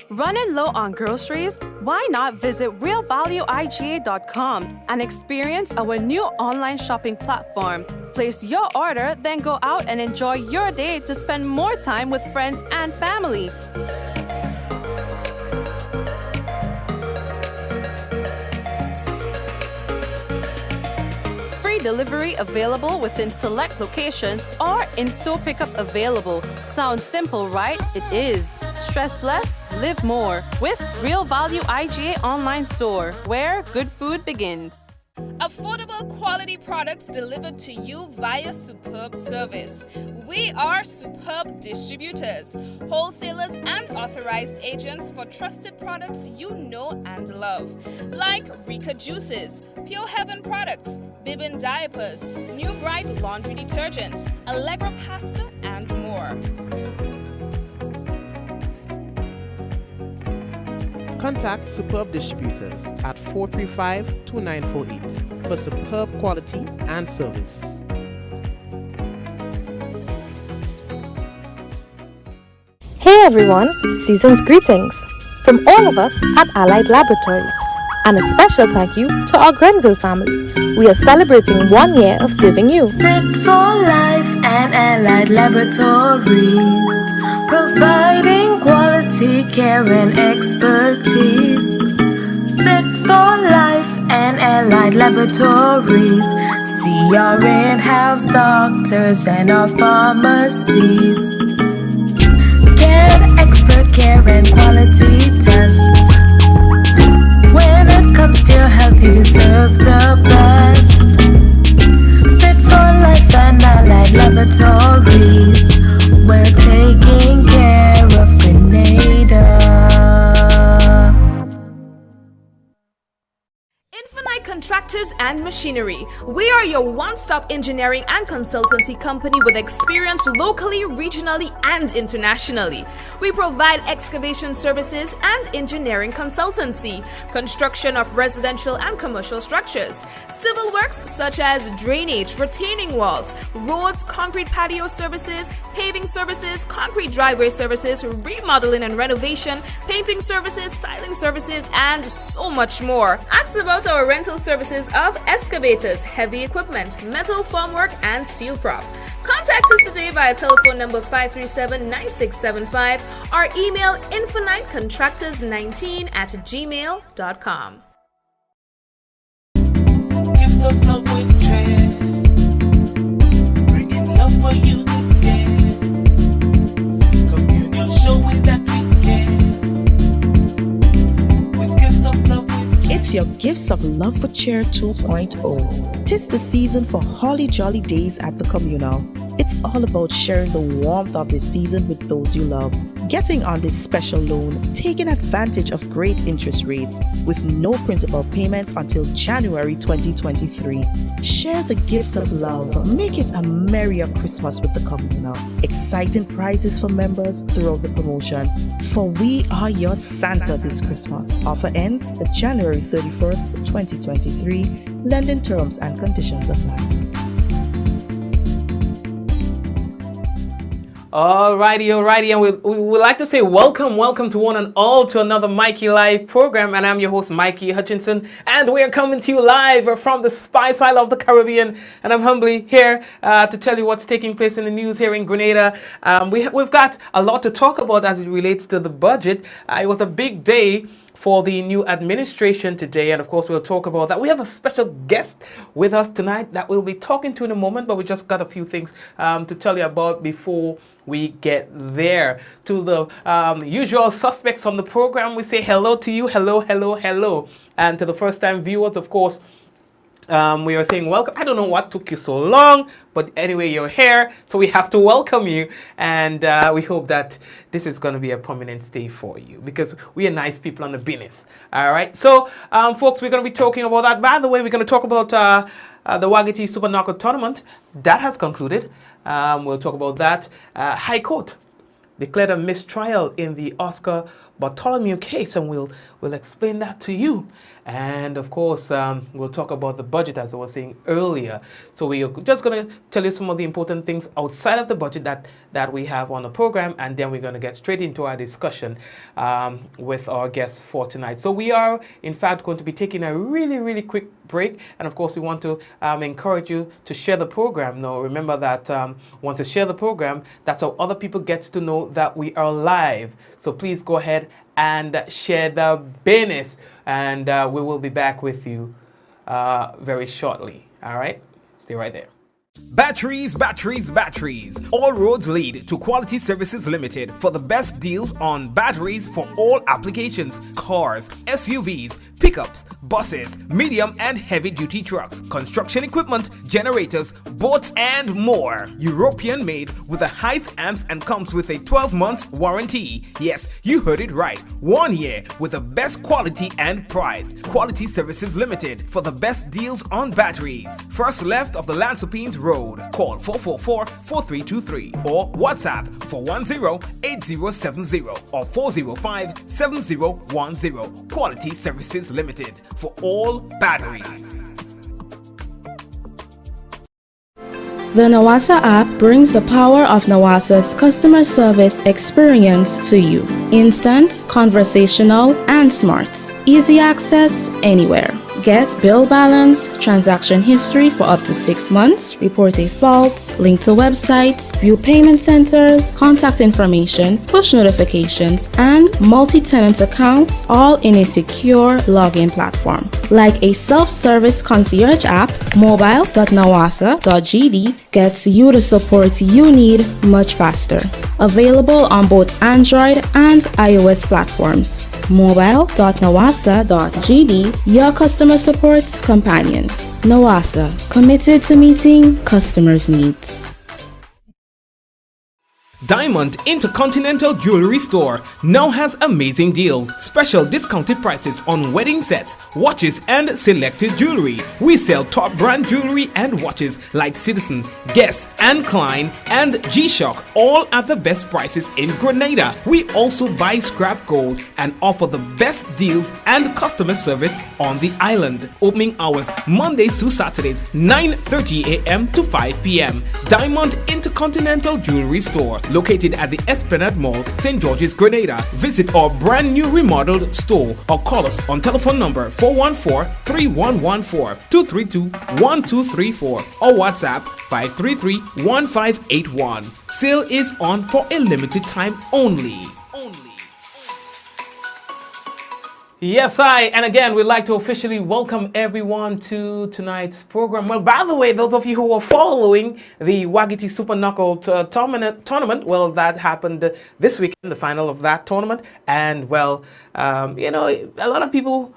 Running low on groceries? Why not visit realvalueiga.com and experience our new online shopping platform? Place your order, then go out and enjoy your day to spend more time with friends and family. Free delivery available within select locations or in-store pickup available. Sounds simple, right? It is. Stress less, live more with Real Value IGA online store, where good food begins. Affordable quality products delivered to you via superb service. We are superb distributors, wholesalers and authorized agents for trusted products you know and love, like Rika Juices, Pure Heaven products, Bibin diapers, New Bright laundry detergent, Allegra pasta, and more. Contact Superb Distributors at 435-2948 for superb quality and service. Hey everyone, season's greetings from all of us at Allied Laboratories, and a special thank you to our Grenville family. We are celebrating 1 year of serving you. Fit for life and Allied Laboratories, providing quality care and expertise. Fit for life and Allied Laboratories. See our in-house doctors and our pharmacies. Get expert care and quality tests. When it comes to your health, you deserve the best. Fit for life and Allied Laboratories. We're taking care of Grenada. Infinite Contractors and Machinery. We are your one-stop engineering and consultancy company with experience locally, regionally, and internationally. We provide excavation services and engineering consultancy, construction of residential and commercial structures, civil works such as drainage, retaining walls, roads, concrete patio services, paving services, concrete driveway services, remodeling and renovation, painting services, styling services, and so much more. Ask about our rental services of excavators, heavy equipment, metal formwork, and steel prop. Contact us today via telephone number 537-9675 or email infinitecontractors19@gmail.com. Gifts of love with trend, bringing love for you this year. Communion showing that we care. With gifts of love with trend. It's your Gifts of Love for Cheer 2.0. 'Tis the season for holly jolly days at the communal. It's all about sharing the warmth of this season with those you love. Getting on this special loan, taking advantage of great interest rates with no principal payments until January 2023. Share the gift of love. Make it a merrier Christmas with the communal. Exciting prizes for members throughout the promotion. For we are your Santa this Christmas. Offer ends January 31st, 2023. Lending terms and conditions apply. Alrighty, and we would like to say welcome to one and all to another Mikey Live program, and I'm your host Mikey Hutchinson, and we are coming to you live from the Spice Isle of the Caribbean, and I'm humbly here to tell you what's taking place in the news here in Grenada. We've got a lot to talk about as it relates to the budget. It was a big day for the new administration today, and of course we'll talk about that. We have a special guest with us tonight that we'll be talking to in a moment, but we just got a few things to tell you about before we get there. To the usual suspects on the program, we say hello to you, hello, and to the first time viewers, of course, we are saying welcome. I don't know what took you so long, but anyway, you're here, so we have to welcome you, and we hope that this is going to be a prominent stay for you, because we are nice people on the business. All right, so folks, we're going to be talking about that. By the way, we're going to talk about the Wagiti Super Knockout Tournament. That has concluded. We'll talk about that. High Court declared a mistrial in the Oscar Bartholomew case, and we'll explain that to you. And of course, we'll talk about the budget as I was saying earlier. So we are just going to tell you some of the important things outside of the budget that we have on the program, and then we're going to get straight into our discussion with our guests for tonight. So we are, in fact, going to be taking a really, really quick break. And of course, we want to encourage you to share the program. Now, remember that once you share the program, that's how other people get to know that we are live. So please go ahead and share the business. And we will be back with you very shortly. All right? Stay right there. Batteries. All roads lead to Quality Services Limited for the best deals on batteries for all applications: cars, SUVs, pickups, buses, medium and heavy duty trucks, construction equipment, generators, boats and more. European made with the highest amps and comes with a 12-month warranty. Yes, you heard it right. 1 year with the best quality and price. Quality Services Limited for the best deals on batteries. First left of the Lansopines Road. Call 444-4323 or WhatsApp 410-8070 or 405-7010. Quality Services Limited for all batteries. The Nawasa app brings the power of Nawasa's customer service experience to you. Instant, conversational, and smart. Easy access anywhere. Get bill balance, transaction history for up to 6 months, report a fault, link to websites, view payment centers, contact information, push notifications, and multi-tenant accounts, all in a secure login platform. Like a self-service concierge app, mobile.nawasa.gd gets you the support you need much faster. Available on both Android and iOS platforms. Mobile.nawasa.gd, your customer support companion. Nawasa, committed to meeting customers' needs. Diamond Intercontinental Jewelry Store now has amazing deals, special discounted prices on wedding sets, watches and selected jewelry. We sell top brand jewelry and watches like Citizen, Guess and Klein and G-Shock, all at the best prices in Grenada. We also buy scrap gold and offer the best deals and customer service on the island. Opening hours Mondays to Saturdays 9:30 a.m. to 5 p.m. Diamond Intercontinental Jewelry Store, located at the Esplanade Mall, St. George's, Grenada. Visit our brand new remodeled store or call us on telephone number 414-3114, 232-1234 or WhatsApp 533-1581. Sale is on for a limited time only. Yes, and again, we'd like to officially welcome everyone to tonight's program. Well, by the way, those of you who are following the Wagiti Super Knockout tournament, well, that happened this weekend, the final of that tournament. And, well, a lot of people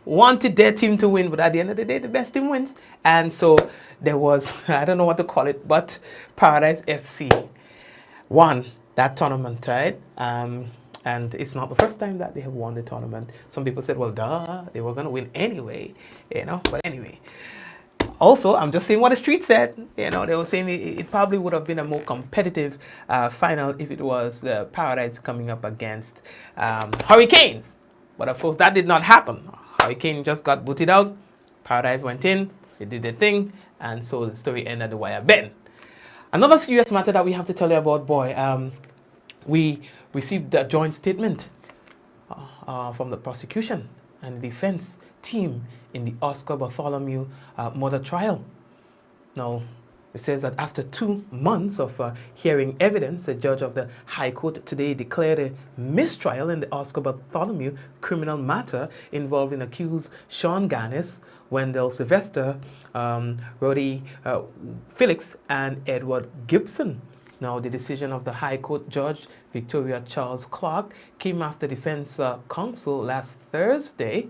wanted their team to win, but at the end of the day, the best team wins. And so there was, I don't know what to call it, but Paradise FC won that tournament, right? And it's not the first time that they have won the tournament. Some people said, well, duh, they were going to win anyway, But anyway, also, I'm just saying what the street said. They were saying it probably would have been a more competitive final if it was Paradise coming up against Hurricanes. But of course, that did not happen. Hurricane just got booted out. Paradise went in. They did their thing. And so the story ended the way I been. Another serious matter that we have to tell you about, we received a joint statement from the prosecution and the defense team in the Oscar Bartholomew murder trial. Now, it says that after 2 months of hearing evidence, the judge of the High Court today declared a mistrial in the Oscar Bartholomew criminal matter involving accused Sean Ganis, Wendell Sylvester, Roddy Felix, and Edward Gibson. Now, the decision of the High Court Judge Victoria Charles Clark came after defense counsel last Thursday,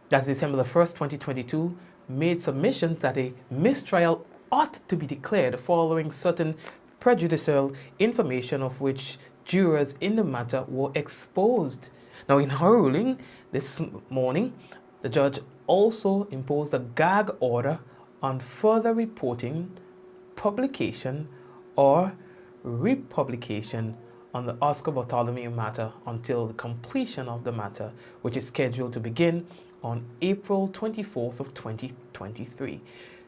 that's December the 1st, 2022, made submissions that a mistrial ought to be declared following certain prejudicial information of which jurors in the matter were exposed. Now, in her ruling this morning, the judge also imposed a gag order on further reporting, publication, or republication on the Oscar Bartholomew matter until the completion of the matter, which is scheduled to begin on April 24th of 2023.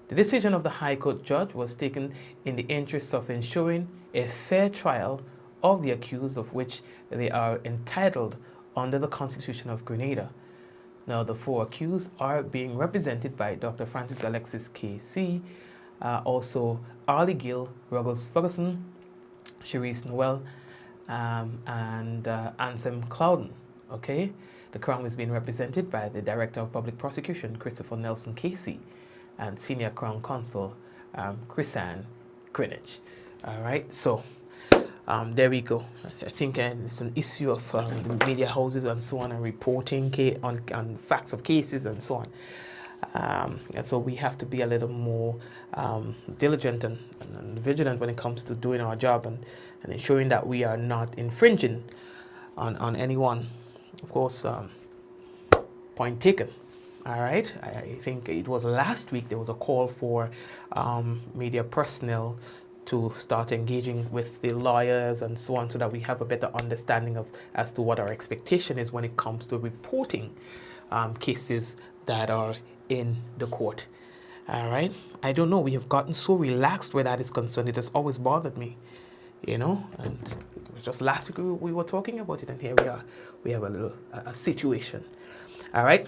The decision of the High Court judge was taken in the interest of ensuring a fair trial of the accused, of which they are entitled under the Constitution of Grenada. Now, the 4 accused are being represented by Dr. Francis Alexis KC, also Allie Gill, Ruggles Ferguson, Cherise Noel, and Ansem Clouden. Okay, the Crown is being represented by the Director of Public Prosecution, Christopher Nelson Casey, and Senior Crown Counsel, Chrisanne Greenwich. All right, so there we go. I think it's an issue of the media houses and so on, and reporting on facts of cases and so on. And so we have to be a little more diligent and vigilant when it comes to doing our job and ensuring that we are not infringing on anyone. Of course, point taken. All right. I think it was last week there was a call for media personnel to start engaging with the lawyers and so on, so that we have a better understanding as to what our expectation is when it comes to reporting cases that are in the court. All right. I don't know. We have gotten so relaxed where that is concerned. It has always bothered me, you know. And it was just last week we were talking about it, and here we are. We have a little situation. All right.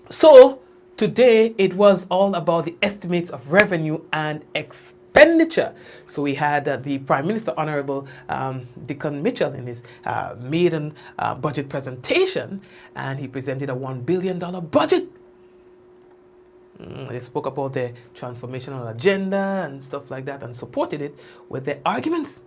So today it was all about the estimates of revenue and expenditure. So we had the Prime Minister, Honorable Dickon Mitchell, in his maiden budget presentation, and he presented a $1 billion budget. They spoke about the transformational agenda and stuff like that, and supported it with their arguments.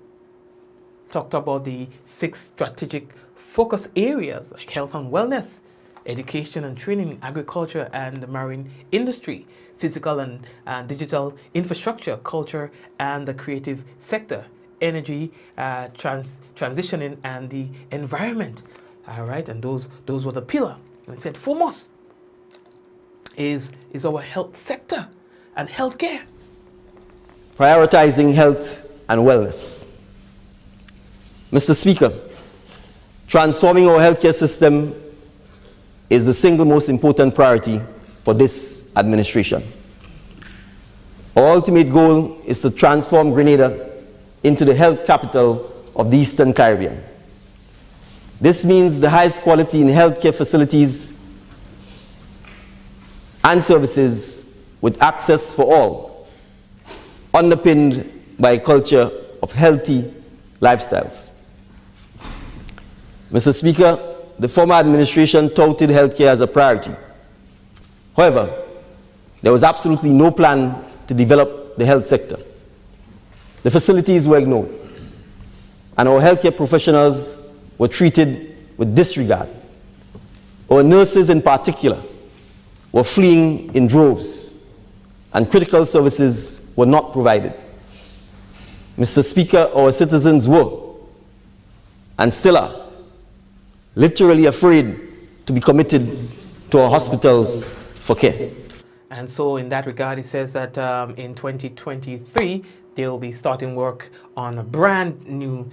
Talked about the 6 strategic focus areas like health and wellness, education and training, agriculture and the marine industry, physical and digital infrastructure, culture and the creative sector, energy, transitioning and the environment. All right, and those were the pillar. And it said foremost is our health sector and healthcare. Prioritizing health and wellness. Mr. Speaker, transforming our healthcare system is the single most important priority for this administration. Our ultimate goal is to transform Grenada into the health capital of the Eastern Caribbean. This means the highest quality in healthcare facilities and services with access for all, underpinned by a culture of healthy lifestyles. Mr. Speaker, the former administration touted healthcare as a priority. However, there was absolutely no plan to develop the health sector. The facilities were ignored, and our healthcare professionals were treated with disregard. Our nurses in particular were fleeing in droves, and critical services were not provided. Mr. Speaker, our citizens were, and still are, literally afraid to be committed to our hospitals for care. And so in that regard, it says that in 2023, they will be starting work on a brand new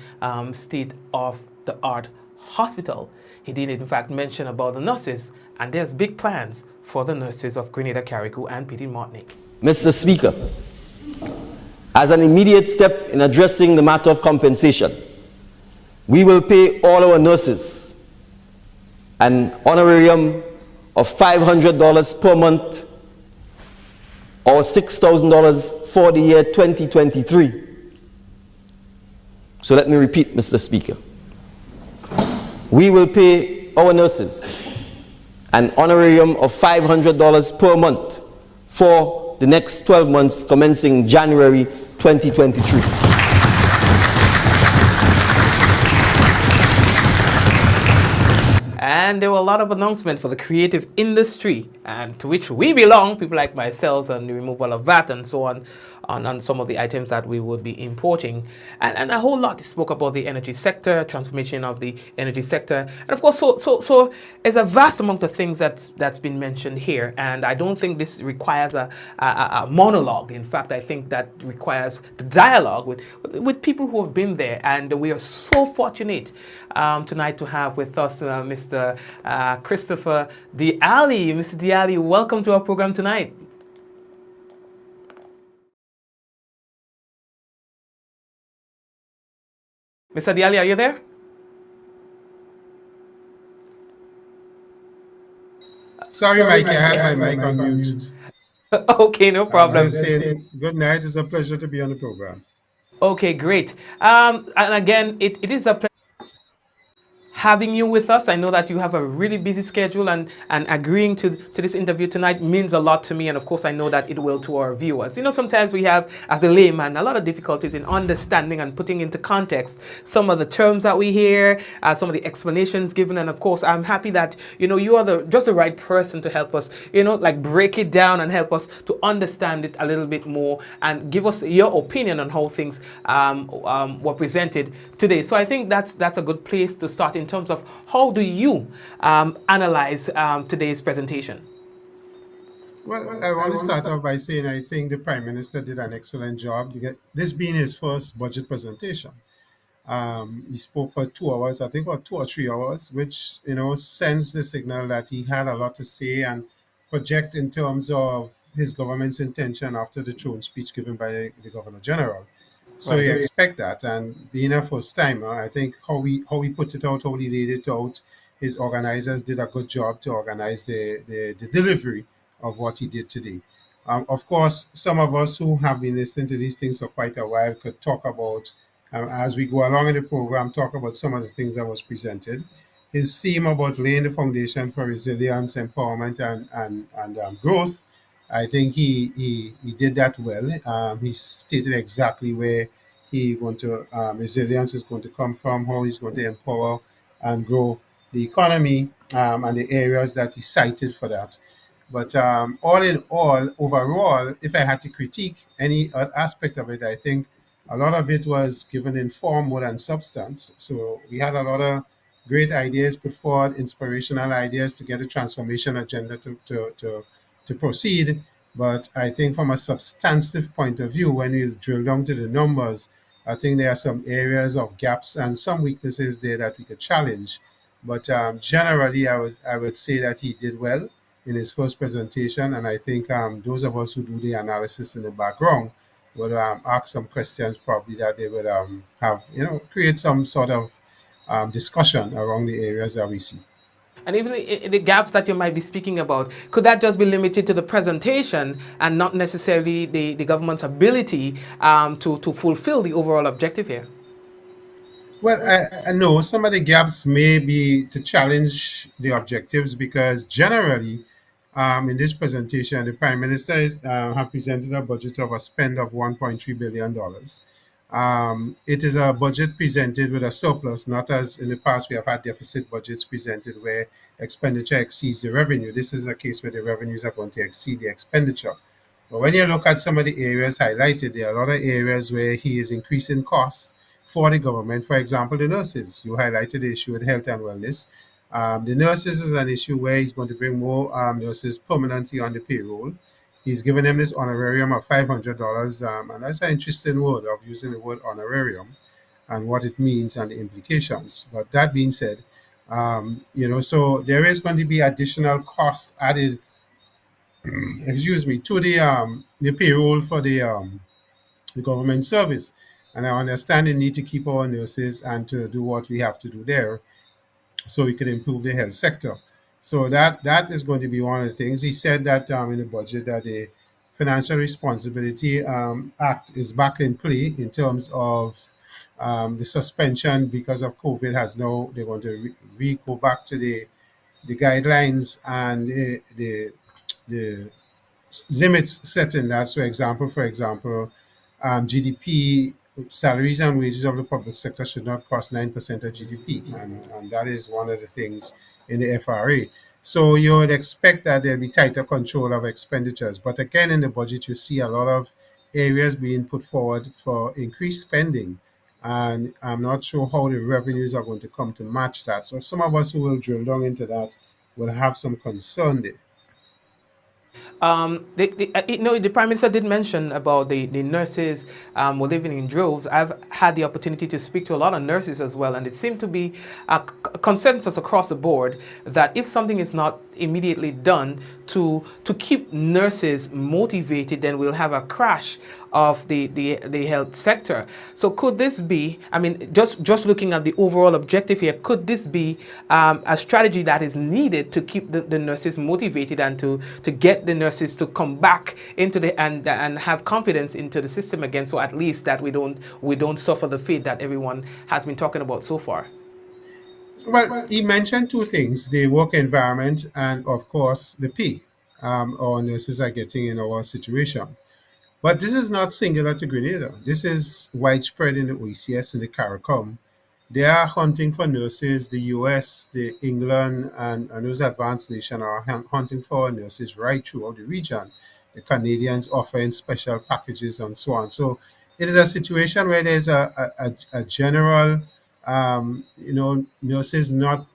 state-of-the-art hospital. He did in fact mention about the nurses, and there's big plans for the nurses of Grenada, Carriacou, and Petit Martinique. Mr. Speaker, as an immediate step in addressing the matter of compensation, we will pay all our nurses an honorarium of $500 per month or $6,000 for the year 2023. So let me repeat, Mr. Speaker. We will pay our nurses an honorarium of $500 per month for the next 12 months commencing January 2023. and there were a lot of announcements for the creative industry, and to which we belong, people like myself, and the removal of VAT and so on some of the items that we would be importing. And a whole lot spoke about the energy sector, transformation of the energy sector. And of course, so there's a vast amount of things that's been mentioned here. And I don't think this requires a monologue. In fact, I think that requires the dialogue with people who have been there. And we are so fortunate tonight to have with us Mr. Christopher Allie. Mr. Allie, welcome to our program tonight. Mr. Allie, are you there? Sorry, Mikey, I had my mic on mute. Okay, no I was problem. just saying, good night. It's a pleasure to be on the program. Okay, great. And again, it is a pleasure having you with us. I know that you have a really busy schedule, and agreeing to this interview tonight means a lot to me. And of course, I know that it will to our viewers. You know, sometimes we have, as a layman, a lot of difficulties in understanding and putting into context some of the terms that we hear, some of the explanations given. And of course, I'm happy that, you know, you are just the right person to help us, you know, like break it down and help us to understand it a little bit more and give us your opinion on how things were presented today. So I think that's a good place to start in terms of how do you analyze today's presentation? Well, I want to start off by saying I think the Prime Minister did an excellent job. This being his first budget presentation. He spoke for 2 hours, I think, or 2 or 3 hours, which, you know, sends the signal that he had a lot to say and project in terms of his government's intention after the throne speech given by the Governor General. So you expect that, and being a first timer, I think how he put it out, how he laid it out, his organizers did a good job to organize the delivery of what he did today. Of course, some of us who have been listening to these things for quite a while could talk about, as we go along in the program, talk about some of the things that was presented. His theme about laying the foundation for resilience, empowerment, and growth, I think he did that well. He stated exactly where he going to resilience is going to come from, how he's going to empower and grow the economy, and the areas that he cited for that. But all in all, overall, if I had to critique any aspect of it, I think a lot of it was given in form more than substance. So we had a lot of great ideas put forward, inspirational ideas to get a transformation agenda to proceed. But I think from a substantive point of view, when you drill down to the numbers, I think there are some areas of gaps and some weaknesses there that we could challenge. But generally, I would say that he did well in his first presentation, and I think those of us who do the analysis in the background would ask some questions probably that they would have, you know, create some sort of discussion around the areas that we see. And even the gaps that you might be speaking about, could that just be limited to the presentation and not necessarily the government's ability to fulfill the overall objective here? Well, I know some of the gaps may be to challenge the objectives because generally, in this presentation, the Prime Minister have presented a budget of a spend of $1.3 billion. It is a budget presented with a surplus, not as in the past we have had deficit budgets presented where expenditure exceeds the revenue. This is a case where the revenues are going to exceed the expenditure. But when you look at some of the areas highlighted, there are a lot of areas where he is increasing costs for the government. For example, the nurses. You highlighted the issue with health and wellness. The nurses is an issue where he's going to bring more nurses permanently on the payroll. He's given them this honorarium of $500, and that's an interesting word of using the word honorarium and what it means and the implications. But that being said, you know, so there is going to be additional cost added, excuse me, to the payroll for the government service. And I understand the need to keep our nurses and to do what we have to do there so we can improve the health sector. So that is going to be one of the things. He said that in the budget that the Financial Responsibility Act is back in play in terms of the suspension because of COVID has now, they're going to go back to the guidelines and the limits set in that. So, for example, GDP, salaries and wages of the public sector should not cost 9% of GDP, and that is one of the things in the FRA. So you would expect that there'll be tighter control of expenditures. But again, in the budget, you see a lot of areas being put forward for increased spending. And I'm not sure how the revenues are going to come to match that. So some of us who will drill down into that will have some concern there. The Prime Minister did mention about the nurses were living in droves. I've had the opportunity to speak to a lot of nurses as well, and it seemed to be a consensus across the board that if something is not immediately done to keep nurses motivated, then we'll have a crash of the health sector. So could this be, I mean, just looking at the overall objective here, could this be a strategy that is needed to keep the nurses motivated and to get the nurses to come back into the and have confidence into the system again, so at least that we don't suffer the fate that everyone has been talking about so far? Well, he mentioned two things: the work environment and, of course, the pay our nurses are getting in our situation. But this is not singular to Grenada. This is widespread in the OECS and the CARICOM. They are hunting for nurses. The US, the England, and those advanced nations are hunting for nurses right throughout the region. The Canadians offering special packages and so on. So it is a situation where there's a general, nurses not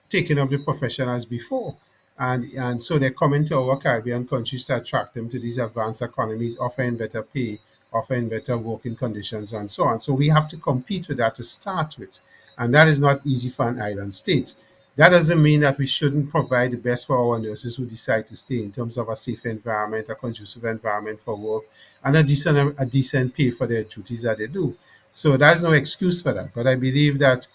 taking up the profession as before. And so they're coming to our Caribbean countries to attract them to these advanced economies, offering better pay, offering better working conditions, and so on. So we have to compete with that to start with. And that is not easy for an island state. That doesn't mean that we shouldn't provide the best for our nurses who decide to stay in terms of a safe environment, a conducive environment for work, and a decent pay for their duties that they do. So there's no excuse for that. But I believe that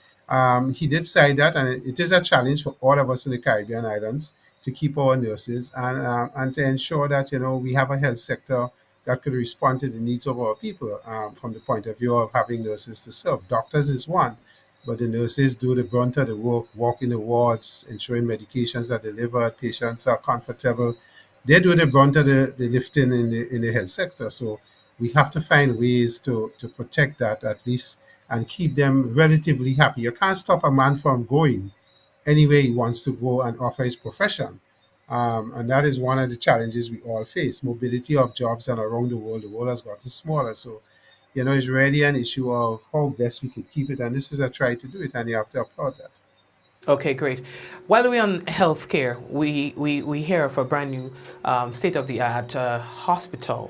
he did say that, and it is a challenge for all of us in the Caribbean islands to keep our nurses and to ensure that we have a health sector that could respond to the needs of our people from the point of view of having nurses to serve. Doctors is one, but the nurses do the brunt of the work, walk in the wards, ensuring medications are delivered, patients are comfortable. They do the brunt of the lifting in the health sector. So we have to find ways to protect that at least and keep them relatively happy. You can't stop a man from going anywhere he wants to go and offer his profession. And that is one of the challenges we all face. Mobility of jobs and around the world has gotten smaller. So, it's really an issue of how best we could keep it. And this is a try to do it, and you have to applaud that. Okay, great. While we're on healthcare, we hear of a brand new state-of-the-art hospital.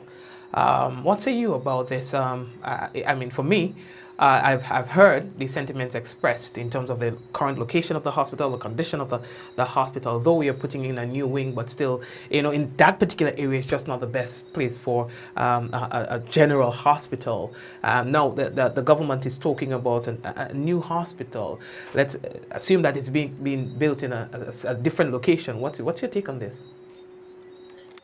What say you about this? I mean, for me, I've heard the sentiments expressed in terms of the current location of the hospital, the condition of the hospital. Though we are putting in a new wing, but still, in that particular area, it's just not the best place for a general hospital. Now, the government is talking about a new hospital. Let's assume that it's being built in a different location. What's your take on this?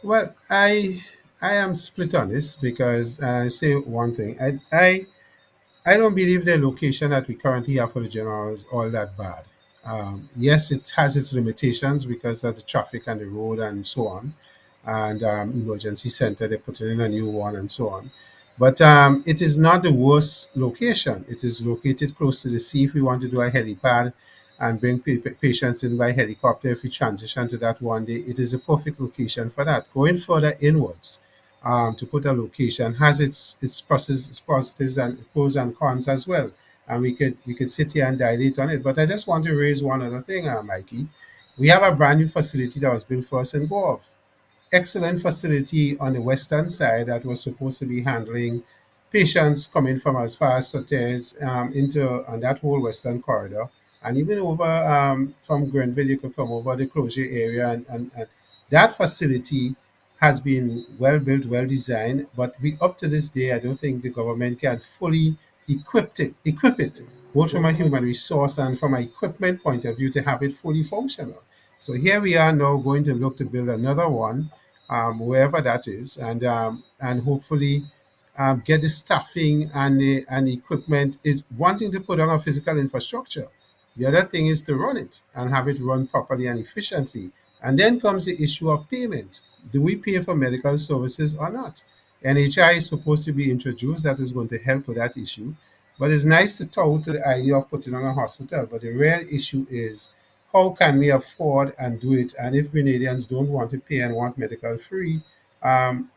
Well, I am split on this because I say one thing. I don't believe the location that we currently have for the general is all that bad. Yes, it has its limitations because of the traffic and the road and so on, and emergency center, they're putting in a new one and so on. But it is not the worst location. It is located close to the sea. If we want to do a helipad and bring patients in by helicopter, if we transition to that one day, it is a perfect location for that. Going further inwards, to put a location has its positives and pros and cons as well. And we could sit here and dilate on it. But I just want to raise one other thing, Mikey. We have a brand new facility that was built for us in Guelph. Excellent facility on the western side that was supposed to be handling patients coming from as far as Sotes into on that whole western corridor. And even over from Grenville, you could come over the closure area. And that facility has been well built, well designed, but we up to this day, I don't think the government can fully equip it, both from a human resource and from an equipment point of view to have it fully functional. So here we are now going to look to build another one, wherever that is, and hopefully get the staffing and the equipment. Is wanting to put on a physical infrastructure. The other thing is to run it and have it run properly and efficiently. And then comes the issue of payment. Do we pay for medical services or not? NHI is supposed to be introduced. That is going to help with that issue. But it's nice to tout to the idea of putting on a hospital. But the real issue is how can we afford and do it? And if Grenadians don't want to pay and want medical free,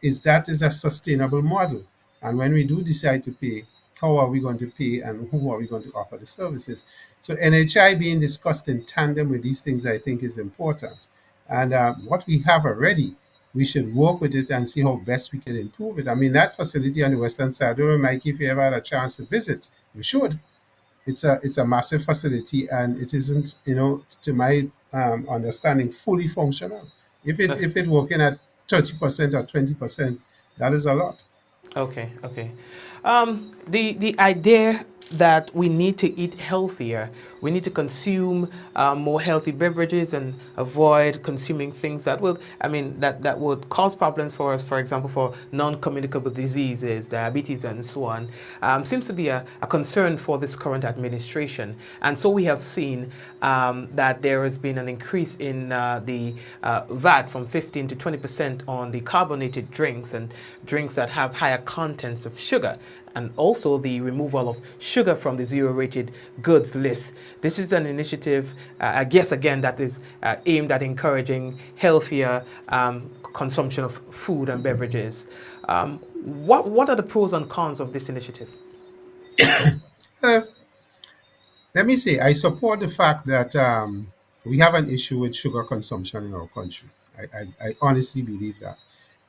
is a sustainable model? And when we do decide to pay, how are we going to pay and who are we going to offer the services? So NHI being discussed in tandem with these things, I think, is important. And what we have already, we should work with it and see how best we can improve it. I mean, that facility on the western side, I don't know, Mike, if you ever had a chance to visit, you should. It's a massive facility, and it isn't, to my understanding, fully functional. If it working at 30% or 20%, that is a lot. Okay, okay. The idea that we need to eat healthier, we need to consume more healthy beverages and avoid consuming things that will, I mean, that would cause problems for us. For example, for non-communicable diseases, diabetes, and so on, seems to be a concern for this current administration. And so we have seen that there has been an increase in the VAT from 15 to 20% on the carbonated drinks and drinks that have higher contents of sugar, and also the removal of sugar from the zero-rated goods list. This is an initiative, I guess, again, that is aimed at encouraging healthier consumption of food and beverages. What are the pros and cons of this initiative? Uh, Let me say, I support the fact that we have an issue with sugar consumption in our country. I honestly believe that.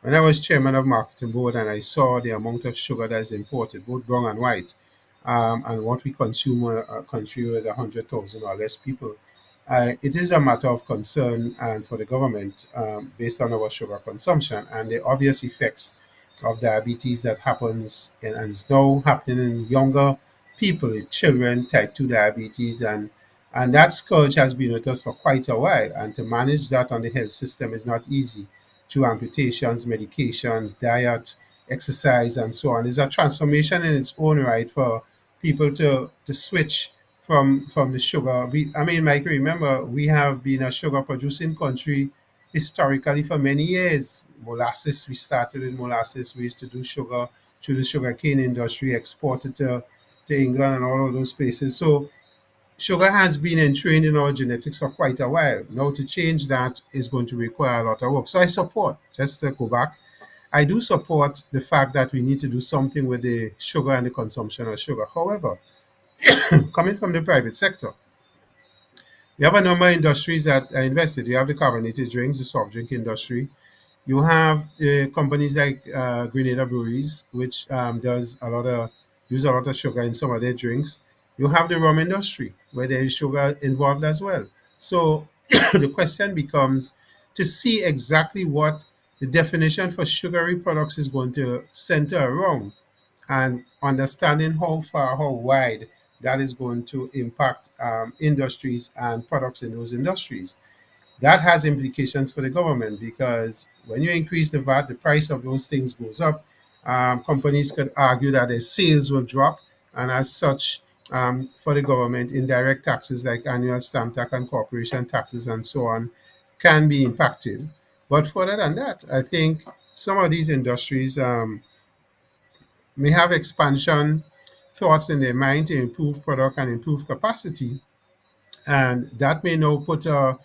When I was chairman of marketing board and I saw the amount of sugar that is imported, both brown and white, and what we consume in a country with 100,000 or less people, it is a matter of concern and for the government based on our sugar consumption and the obvious effects of diabetes that happens and is now happening in younger people, children, type 2 diabetes, and that scourge has been with us for quite a while. And to manage that on the health system is not easy through amputations, medications, diet, exercise, and so on. It's a transformation in its own right for people to switch from the sugar. I mean, Mike, remember, we have been a sugar producing country historically for many years. Molasses, we started with molasses. We used to do sugar through the sugarcane industry, exported to England and all of those places. So sugar has been entrained in our genetics for quite a while. Now to change that is going to require a lot of work. So I support, just to go back, I do support the fact that we need to do something with the sugar and the consumption of sugar. However, coming from the private sector, we have a number of industries that are invested. You have the carbonated drinks, the soft drink industry. You have companies like Grenada Breweries, which does a lot of use a lot of sugar in some of their drinks. You have the rum industry, where there is sugar involved as well. So the question becomes to see exactly what the definition for sugary products is going to center around, and understanding how far, how wide that is going to impact industries and products in those industries. That has implications for the government because when you increase the VAT, the price of those things goes up. Companies could argue that their sales will drop, and as such, for the government, indirect taxes like annual stamp tax and corporation taxes and so on can be impacted. But further than that, I think some of these industries may have expansion thoughts in their mind to improve product and improve capacity, and that may now put a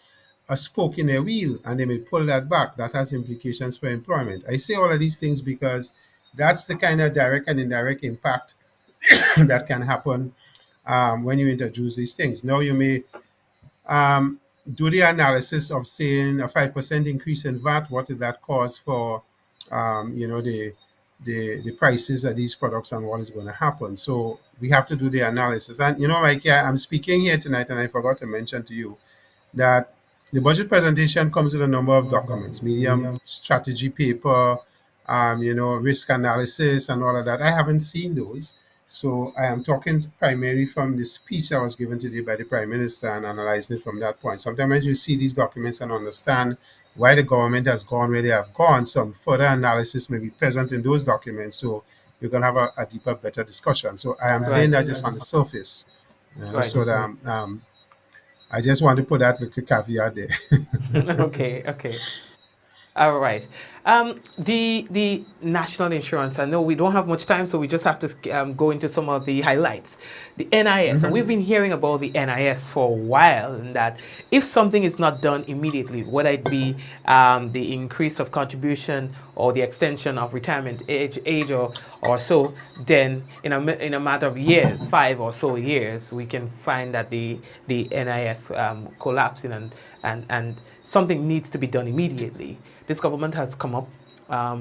spoke in a wheel and they may pull that back. That has implications for employment. I say all of these things because that's the kind of direct and indirect impact that can happen when you introduce these things. Now, you may do the analysis of saying a 5% increase in VAT, what did that cause for the prices of these products and what is going to happen. So we have to do the analysis. And Mikey, I'm speaking here tonight and I forgot to mention to you that the budget presentation comes with a number of documents, medium strategy paper, risk analysis and all of that. I haven't seen those. So I am talking primarily from the speech that was given today by the Prime Minister and analyzing it from that point. Sometimes you see these documents and understand why the government has gone where they have gone. Some further analysis may be present in those documents. So we're going to have a deeper, better discussion. So I am saying that just on the surface. Right. So that I just want to put that little caveat there. Okay, okay. All right. The national insurance. I know we don't have much time, so we just have to go into some of the highlights. The NIS, and we've been hearing about the NIS for a while, and that if something is not done immediately, whether it be the increase of contribution or the extension of retirement age or so, then in a matter of years, 5 or so years, we can find that the NIS collapsing and something needs to be done immediately. This government has come up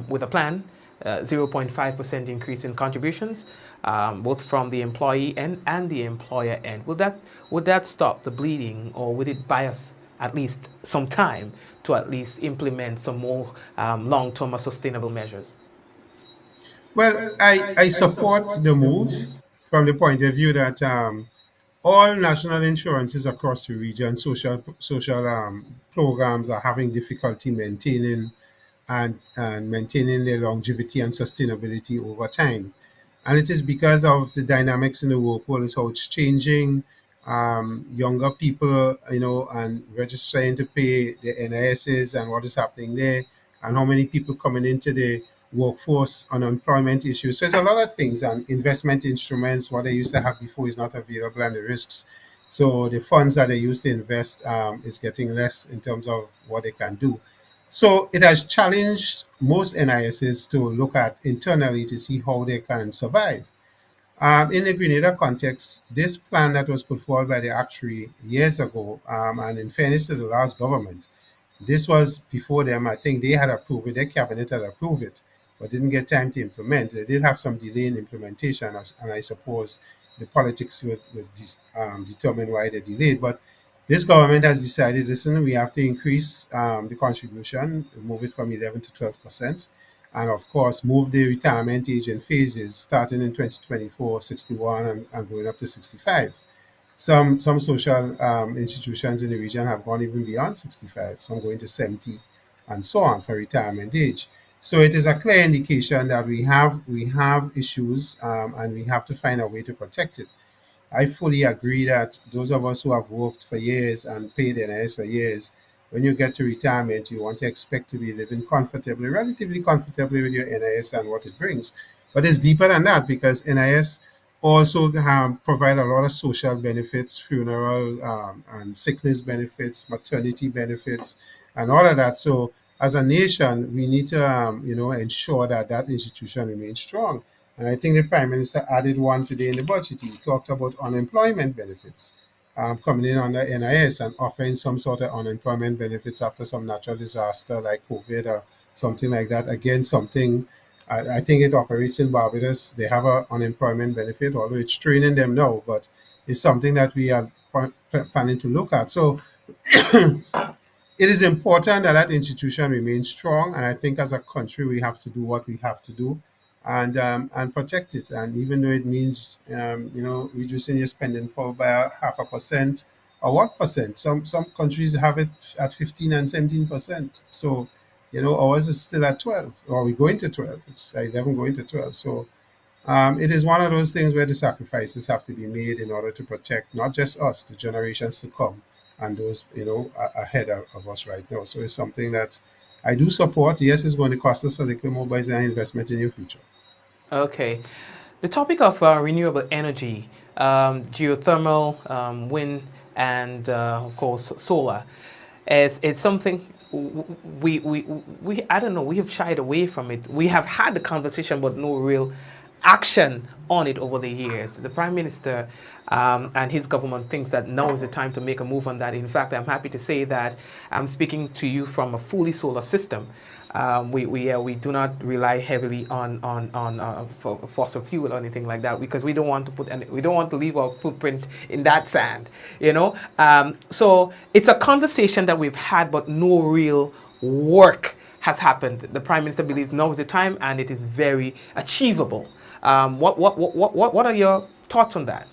with a plan, 0.5% increase in contributions, both from the employee end and the employer end. Would that stop the bleeding, or would it buy us at least some time to at least implement some more long-term or sustainable measures? Well, I support the move from the point of view that all national insurances across the region, social programs are having difficulty maintaining and maintaining their longevity and sustainability over time. And it is because of the dynamics in the work world, is how it's changing. Younger people, and registering to pay the NISs and what is happening there, and how many people coming into the workforce, unemployment issues. So there's a lot of things, and investment instruments, what they used to have before is not available, and the risks. So the funds that they used to invest is getting less in terms of what they can do. So it has challenged most NISs to look at internally to see how they can survive. In the Grenada context, this plan that was put forward by the actuary years ago, and in fairness to the last government, this was before them. I think they had approved it, their cabinet had approved it, but didn't get time to implement. They did have some delay in implementation, and I suppose the politics would determine why they delayed. But this government has decided, listen, we have to increase the contribution, move it from 11 to 12%, and of course, move the retirement age in phases, starting in 2024, 61, and going up to 65. Some social institutions in the region have gone even beyond 65, some going to 70, and so on for retirement age. So it is a clear indication that we have issues, and we have to find a way to protect it. I fully agree that those of us who have worked for years and paid NIS for years, when you get to retirement, you want to expect to be living comfortably, relatively comfortably with your NIS and what it brings. But it's deeper than that, because NIS also provide a lot of social benefits, funeral and sickness benefits, maternity benefits, and all of that. So as a nation, we need to ensure that that institution remains strong. And I think the Prime Minister added one today in the budget. He talked about unemployment benefits coming in under NIS and offering some sort of unemployment benefits after some natural disaster like COVID or something like that. Again, something I think it operates in Barbados. They have an unemployment benefit, although it's training them now, but it's something that we are planning to look at. So it is important that that institution remains strong, and I think as a country we have to do what we have to do, and protect it. And even though it means reducing your spending power by a 0.5% or 1%, some countries have it at 15 and 17%. So ours is still at 12, or we're going to 12. It's 11 going to 12. So it is one of those things where the sacrifices have to be made in order to protect not just us, the generations to come, and those ahead of us right now. So it's something that I do support. Yes, it's going to cost us a little more, but it's an investment in your future. Okay. The topic of renewable energy, geothermal, wind, and of course solar, it's something we I don't know, we have shied away from it. We have had the conversation, but no real action on it over the years. The Prime Minister and his government thinks that now is the time to make a move on that. In fact, I'm happy to say that I'm speaking to you from a fully solar system. We do not rely heavily on fossil fuel or anything like that, because we don't want to leave our footprint in that sand, So it's a conversation that we've had, but no real work has happened. The Prime Minister believes now is the time, and it is very achievable. What are your thoughts on that?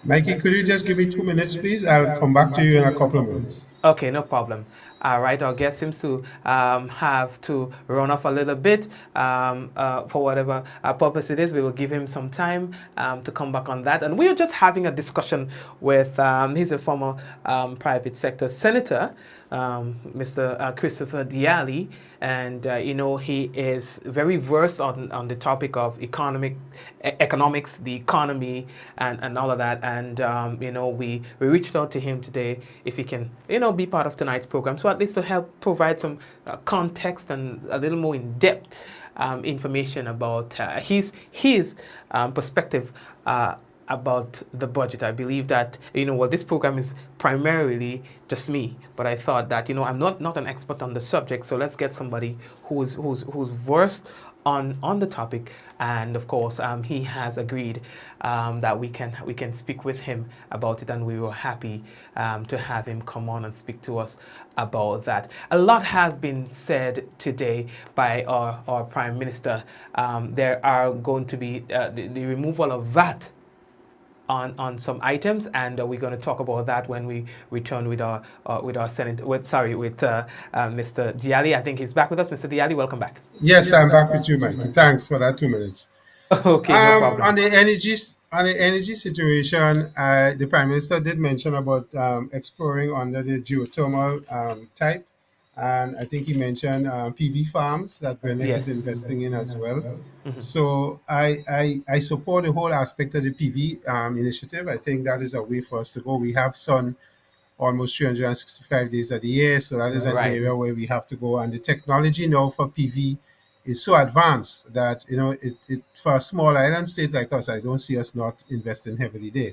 Mikey, could you just give me 2 minutes, please? I'll come back to you in a couple of minutes. Okay, no problem. All right, our guest seems to have to run off a little bit for whatever purpose it is. We will give him some time to come back on that. And we are just having a discussion with, he's a former private sector senator, Mr. Christopher Diali, and he is very versed on the topic of economics, the economy, and all of that. And we reached out to him today if he can be part of tonight's program, so at least to help provide some context and a little more in depth information about his perspective about the budget. I believe that this program is primarily just me, but I thought that I'm not an expert on the subject, so let's get somebody who's versed on the topic. And of course, he has agreed that we can speak with him about it, and we were happy to have him come on and speak to us about that. A lot has been said today by our Prime Minister. There are going to be the removal of VAT on some items, and we're going to talk about that when we return with our Mr. Diali. I think he's back with us. Mr. Diali, welcome back. Yes, I'm back with you, Mikey. Thanks for that 2 minutes. Okay, no problem. On the energy situation, the Prime Minister did mention about exploring under the geothermal type, and I think he mentioned PV farms that Brennan is investing in as well. So I support the whole aspect of the PV initiative. I think that is a way for us to go. We have sun almost 365 days of the year, so that is an area where we have to go. And the technology now for PV is so advanced that it for a small island state like us, I don't see us not investing heavily there.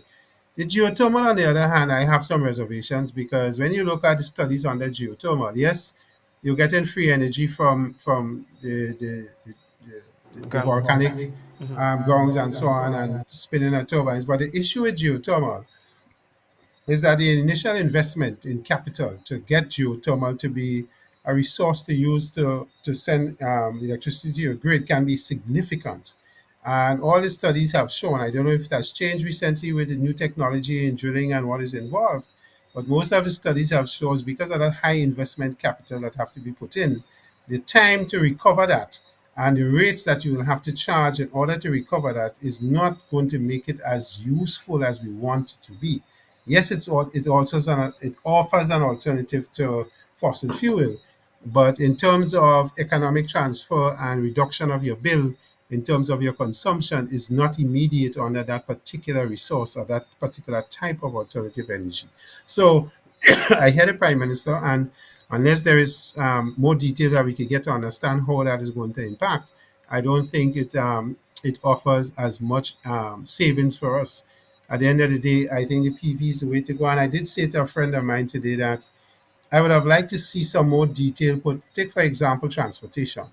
The geothermal, on the other hand, I have some reservations, because when you look at the studies on the geothermal, yes, you're getting free energy from the volcanic grounds and so on, and spinning the turbines. But the issue with geothermal is that the initial investment in capital to get geothermal to be a resource to use to send electricity to your grid can be significant. And all the studies have shown, I don't know if it has changed recently with the new technology in drilling and what is involved, but most of the studies have shown, because of that high investment capital that have to be put in, the time to recover that and the rates that you will have to charge in order to recover that is not going to make it as useful as we want it to be. Yes, it offers an alternative to fossil fuel, but in terms of economic transfer and reduction of your bill, in terms of your consumption, is not immediate under that particular resource or that particular type of alternative energy. So I hear the Prime Minister, and unless there is more details that we could get to understand how that is going to impact, I don't think it offers as much savings for us. At the end of the day, I think the PV is the way to go. And I did say to a friend of mine today that I would have liked to see some more detail. Take, for example, transportation.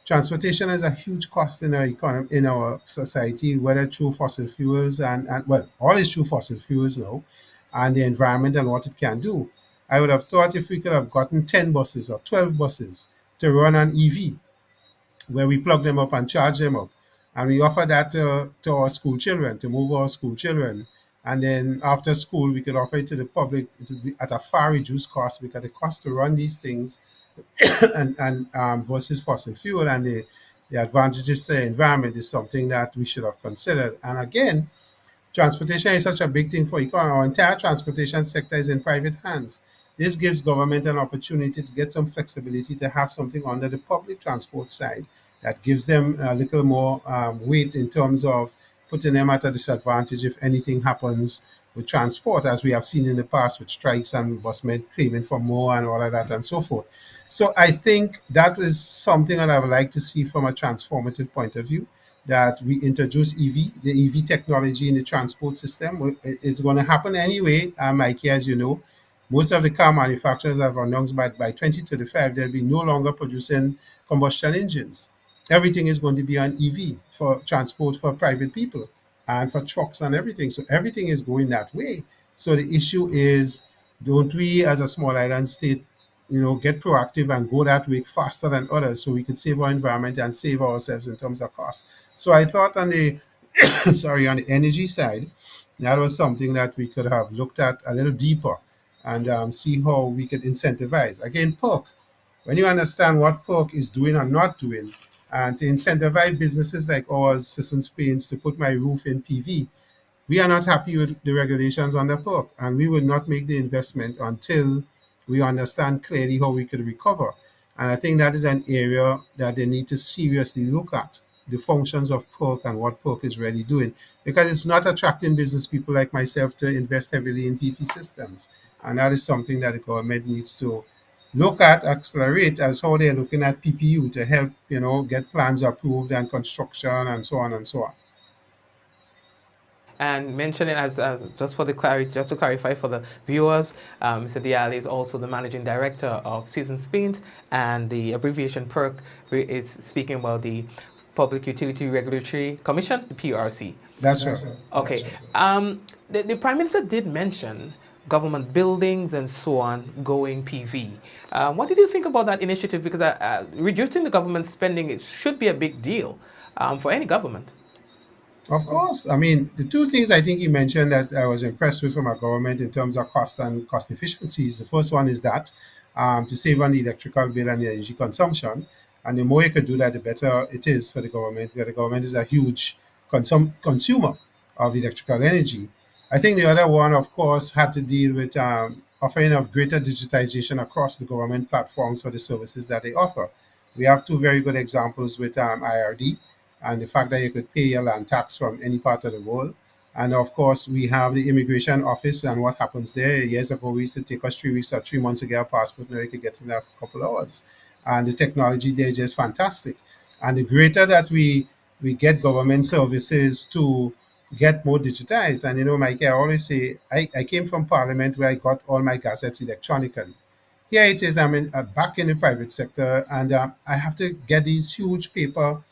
Transportation is a huge cost in our economy, in our society, whether through fossil fuels and well, all is through fossil fuels now, and the environment and what it can do. I would have thought if we could have gotten 10 buses or 12 buses to run on EV, where we plug them up and charge them up, and we offer that to our school children, to move our school children. And then after school, we could offer it to the public. It would be at a far reduced cost, because the cost to run these things and versus fossil fuel and the advantages to the environment is something that we should have considered. And again, transportation is such a big thing for economy. Our entire transportation sector is in private hands. This gives government an opportunity to get some flexibility to have something under the public transport side that gives them a little more weight in terms of putting them at a disadvantage if anything happens with transport, as we have seen in the past with strikes and busmen claiming for more and all of that and so forth. So I think that is something that I would like to see from a transformative point of view, that we introduce the EV technology in the transport system. It's going to happen anyway, Mikey, as you know. Most of the car manufacturers have announced by 2035 they'll be no longer producing combustion engines. Everything is going to be on EV for transport for private people and for trucks and everything. So everything is going that way. So the issue is, don't we as a small island state, get proactive and go that way faster than others, so we could save our environment and save ourselves in terms of cost. So I thought on the on the energy side, that was something that we could have looked at a little deeper. and see how we could incentivize. Again, pork. When you understand what pork is doing or not doing, and to incentivize businesses like ours, Citizens Paints, to put my roof in PV, we are not happy with the regulations on the pork, and we will not make the investment until we understand clearly how we could recover. And I think that is an area that they need to seriously look at the functions of pork and what pork is really doing, because it's not attracting business people like myself to invest heavily in PV systems. And that is something that the government needs to look at, accelerate, as how they're looking at PPU to help, get plans approved and construction and so on and so on. And mention it as just for the clarity, just to clarify for the viewers, Mr. Diali is also the managing director of Seasons Paint, and the abbreviation PERC is speaking about the Public Utility Regulatory Commission, the PRC. That's right. Okay. That's right. The Prime Minister did mention government buildings and so on going PV. What did you think about that initiative? Because reducing the government spending, it should be a big deal for any government. Of course. I mean, the two things I think you mentioned that I was impressed with from our government in terms of cost and cost efficiencies. The first one is that to save on the electrical bill and the energy consumption. And the more you could do that, the better it is for the government, because the government is a huge consumer of electrical energy. I think the other one, of course, had to deal with offering of greater digitization across the government platforms for the services that they offer. We have two very good examples with IRD, and the fact that you could pay your land tax from any part of the world. And of course, we have the immigration office and what happens there. Years ago, we used to take us 3 weeks or 3 months to get a passport. Now you could get in a couple hours. And the technology there is just fantastic. And the greater that we get government services to get more digitized. And Mikey, I always say, I came from Parliament where I got all my gazettes electronically. Here it is, I'm back in the private sector, and I have to get these huge paper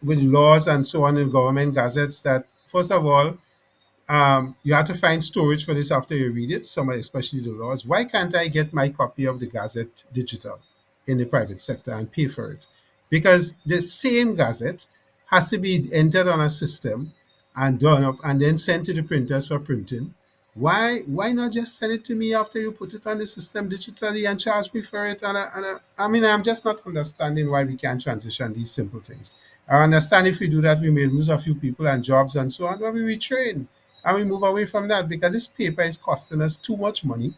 with laws and so on in government gazettes that, first of all, you have to find storage for this after you read it, some especially the laws. Why can't I get my copy of the Gazette digital in the private sector and pay for it? Because the same Gazette has to be entered on a system and done up and then sent to the printers for printing. Why not just send it to me after you put it on the system digitally and charge me for it? I mean, I'm just not understanding why we can't transition these simple things. I understand if we do that, we may lose a few people and jobs and so on, but we retrain and we move away from that, because this paper is costing us too much money.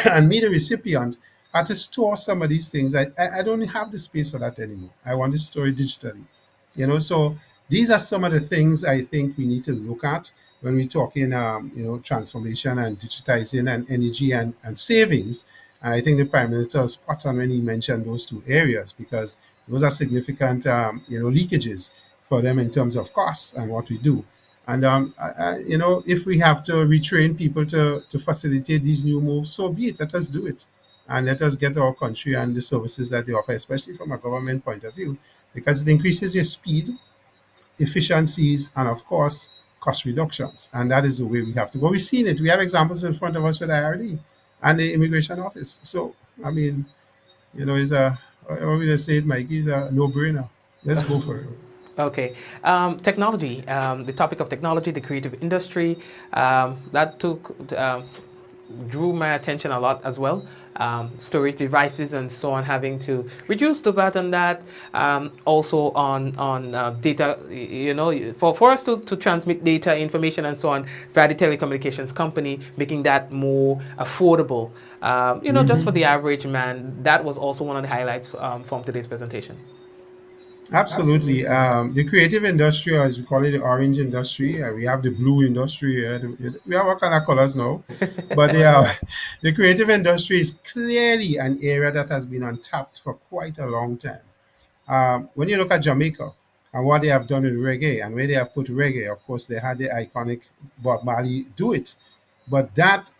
And me, the recipient, had to store some of these things. I don't have the space for that anymore. I want to store it digitally. So these are some of the things I think we need to look at when we're talking, transformation and digitizing and energy and savings. And I think the Prime Minister was spot on when he mentioned those two areas, because those are significant, leakages for them in terms of costs and what we do. And if we have to retrain people to facilitate these new moves, so be it. Let us do it, and let us get our country and the services that they offer, especially from a government point of view, because it increases your speed, efficiencies, and of course cost reductions. And that is the way we have to go. We've seen it. We have examples in front of us with IRD and the immigration office. So I mean, it's I always say it, Mikey, is a no-brainer. Let's go for it. Okay. Technology, the topic of technology, the creative industry, that drew my attention a lot as well. Storage devices and so on, having to reduce the VAT on that. Also on data, for us to transmit data, information and so on via the telecommunications company, making that more affordable. Just for the average man. That was also one of the highlights from today's presentation. Absolutely. The creative industry, or as we call it, the orange industry, we have the blue industry, we have all kind of colors now. But the creative industry is clearly an area that has been untapped for quite a long time. When you look at Jamaica and what they have done with reggae, and where they have put reggae, of course, they had the iconic Bob Marley do it. But that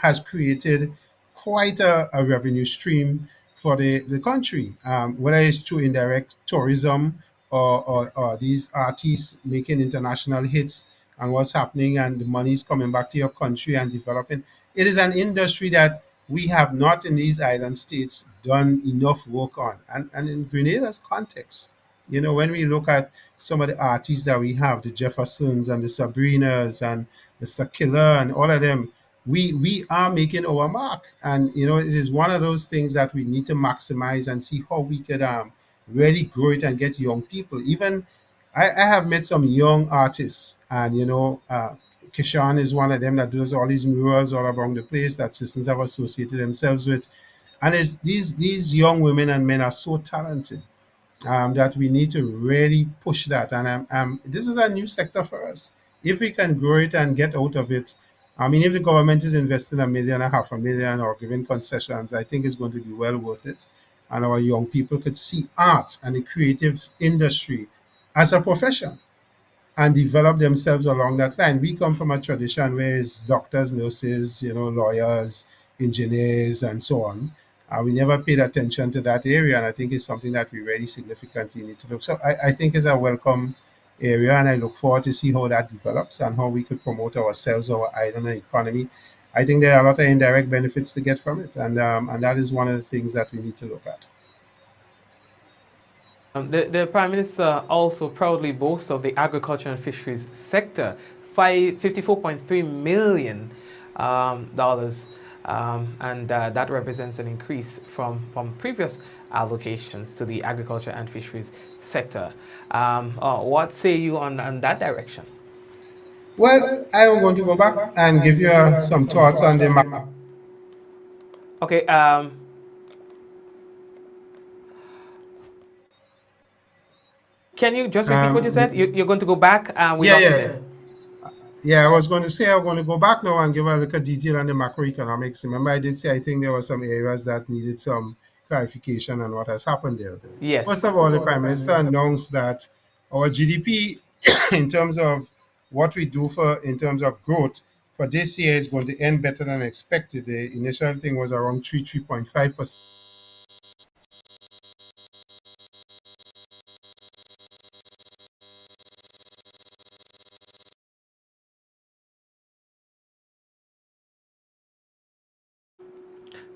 has created quite a revenue stream for the country, whether it's through indirect tourism or these artists making international hits and what's happening, and the money is coming back to your country and developing. It is an industry that we have not in these island states done enough work on. And in Grenada's context, when we look at some of the artists that we have, the Jeffersons and the Sabrinas and Mr. Killer and all of them, we are making our mark. And you know, it is one of those things that we need to maximize and see how we could really grow it and get young people. Even I have met some young artists, and you know, Kishan is one of them that does all these murals all around the place that citizens have associated themselves with. And these young women and men are so talented, that we need to really push that. And this is a new sector for us. If we can grow it and get out of it, I mean, if the government is investing $1 million, a $500,000, or giving concessions, I think it's going to be well worth it. And our young people could see art and the creative industry as a profession and develop themselves along that line. We come from a tradition where it's doctors, nurses, you know, lawyers, engineers, and so on. We never paid attention to that area, and I think it's something that we really significantly need to look. So I think it's a welcome area, and I look forward to see how that develops and how we could promote ourselves, our island and economy. I think there are a lot of indirect benefits to get from it, and that is one of the things that we need to look at. The Prime Minister also proudly boasts of the agriculture and fisheries sector, $54.3 million, and that represents an increase from previous allocations to the agriculture and fisheries sector. What say you on that direction? Well, I am going to go back and give you some thoughts on the. Okay. Can you just repeat what you said? You're going to go back? Yeah, I was going to say I'm going to go back now and give a little detail on the macroeconomics. Remember, I did say I think there were some areas that needed some clarification on what has happened there. Yes. First of all, the Prime Minister announced that our GDP, in terms of what we do in terms of growth, for this year is going to end better than expected. The initial thing was around 3.5%.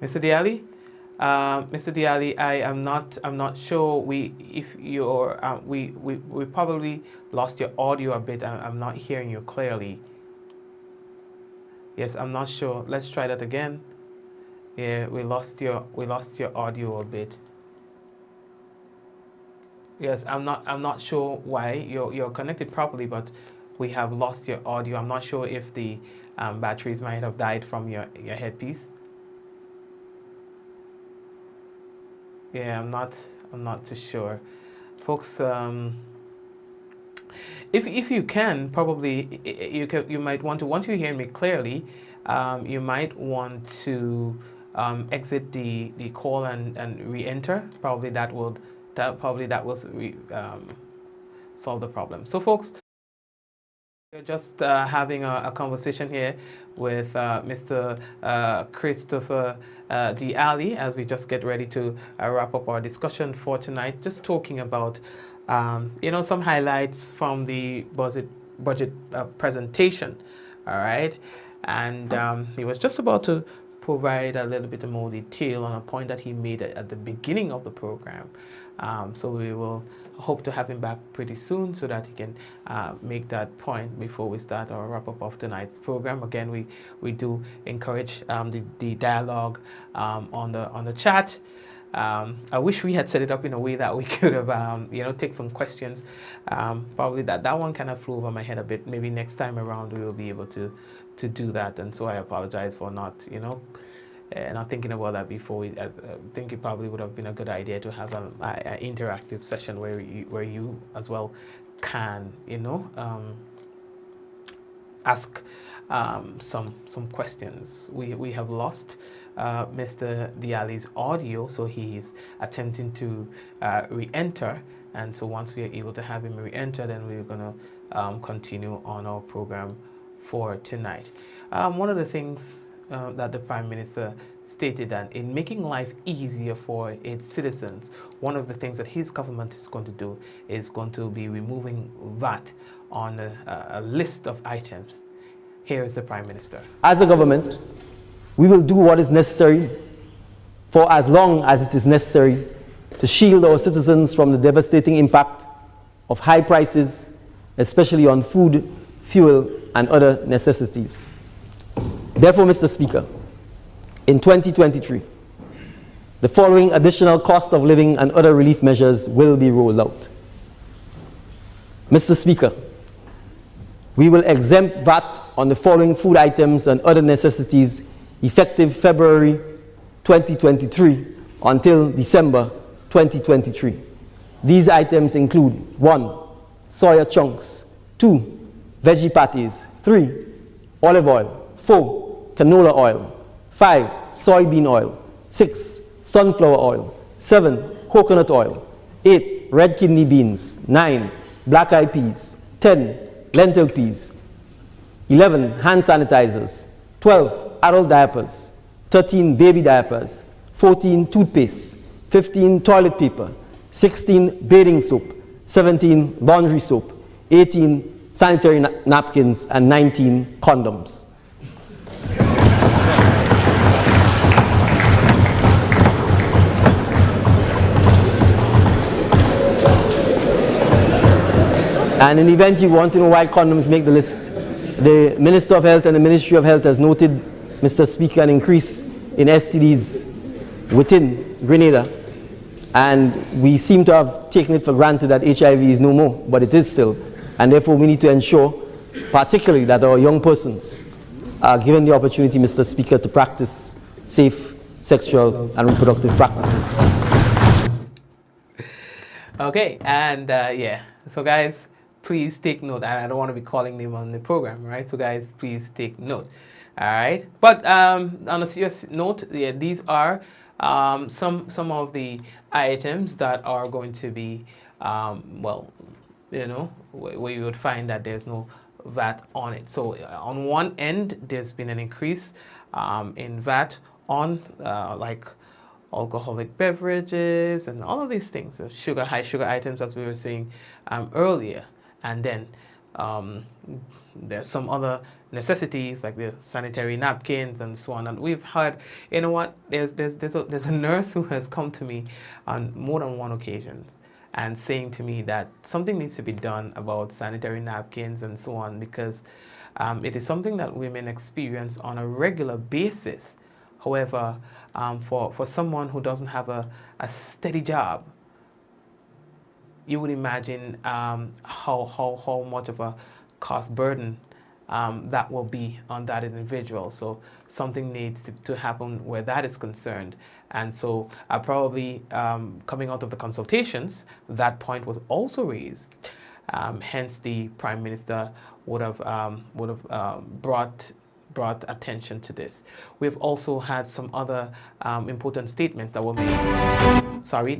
Mr. Diali, I'm not sure we probably lost your audio a bit. I'm not hearing you clearly. Yes, I'm not sure. Let's try that again. Yeah, we lost your audio a bit. Yes, I'm not sure why you're connected properly, but we have lost your audio. I'm not sure if the batteries might have died from your headpiece. Yeah, I'm not too sure, folks. If you can, probably you might want to, once you hear me clearly, you might want to exit the call and re-enter. Probably that will solve the problem. So, folks, we're just having a conversation here with Mr. Christopher D. Allie as we just get ready to wrap up our discussion for tonight. Just talking about, some highlights from the budget presentation. All right, and he was just about to provide a little bit more detail on a point that he made at the beginning of the program. So we will hope to have him back pretty soon so that he can make that point before we start our wrap up of tonight's program. Again, we do encourage the dialogue on the chat. I wish we had set it up in a way that we could have, take some questions. Probably that one kind of flew over my head a bit. Maybe next time around we will be able to do that. And so I apologize for not, not thinking about that before. I think it probably would have been a good idea to have an interactive session where you as well can, ask some questions. We have lost Mr. Diali's audio, so he's attempting to re-enter. And so once we are able to have him re-enter, then we're going to continue on our program for tonight. One of the things that the Prime Minister stated that in making life easier for its citizens, one of the things that his government is going to do is going to be removing VAT on a list of items. Here is the Prime Minister. As a government, we will do what is necessary for as long as it is necessary to shield our citizens from the devastating impact of high prices, especially on food, fuel, and other necessities. Therefore, Mr. Speaker, in 2023, the following additional cost of living and other relief measures will be rolled out. Mr. Speaker, we will exempt VAT on the following food items and other necessities effective February 2023 until December 2023. These items include 1. Soya chunks, 2. Veggie patties, 3. Olive oil, 4. Canola oil, 5. Soybean oil, 6. Sunflower oil, 7. Coconut oil, 8. Red kidney beans, 9. Black eyed peas, 10. Lentil peas, 11. Hand sanitizers, 12. Adult diapers, 13. Baby diapers, 14. Toothpaste, 15. Toilet paper, 16. Bathing soap, 17. Laundry soap, 18. Sanitary napkins, and 19. Condoms. And in the event you want to know why condoms make the list, the Minister of Health and the Ministry of Health has noted, Mr. Speaker, an increase in STDs within Grenada. And we seem to have taken it for granted that HIV is no more, but it is still. And therefore we need to ensure, particularly, that our young persons are given the opportunity, Mr. Speaker, to practice safe sexual and reproductive practices. Okay, and yeah, so guys, please take note. I don't want to be calling them on the program, right? So guys, please take note. All right, but on a serious note, yeah, these are some of the items that are going to be, well, you know, where you would find that there's no VAT on it. So on one end, there's been an increase in VAT on like alcoholic beverages and all of these things, so high sugar items, as we were saying earlier. And then there's some other necessities like the sanitary napkins and so on. And we've heard, you know what, there's a nurse who has come to me on more than one occasion and saying to me that something needs to be done about sanitary napkins and so on, because it is something that women experience on a regular basis. However, for someone who doesn't have a steady job, you would imagine how much of a cost burden that will be on that individual. So something needs to happen where that is concerned. And so probably coming out of the consultations, that point was also raised. Hence, the Prime Minister would have brought attention to this. We've also had some other important statements that were made.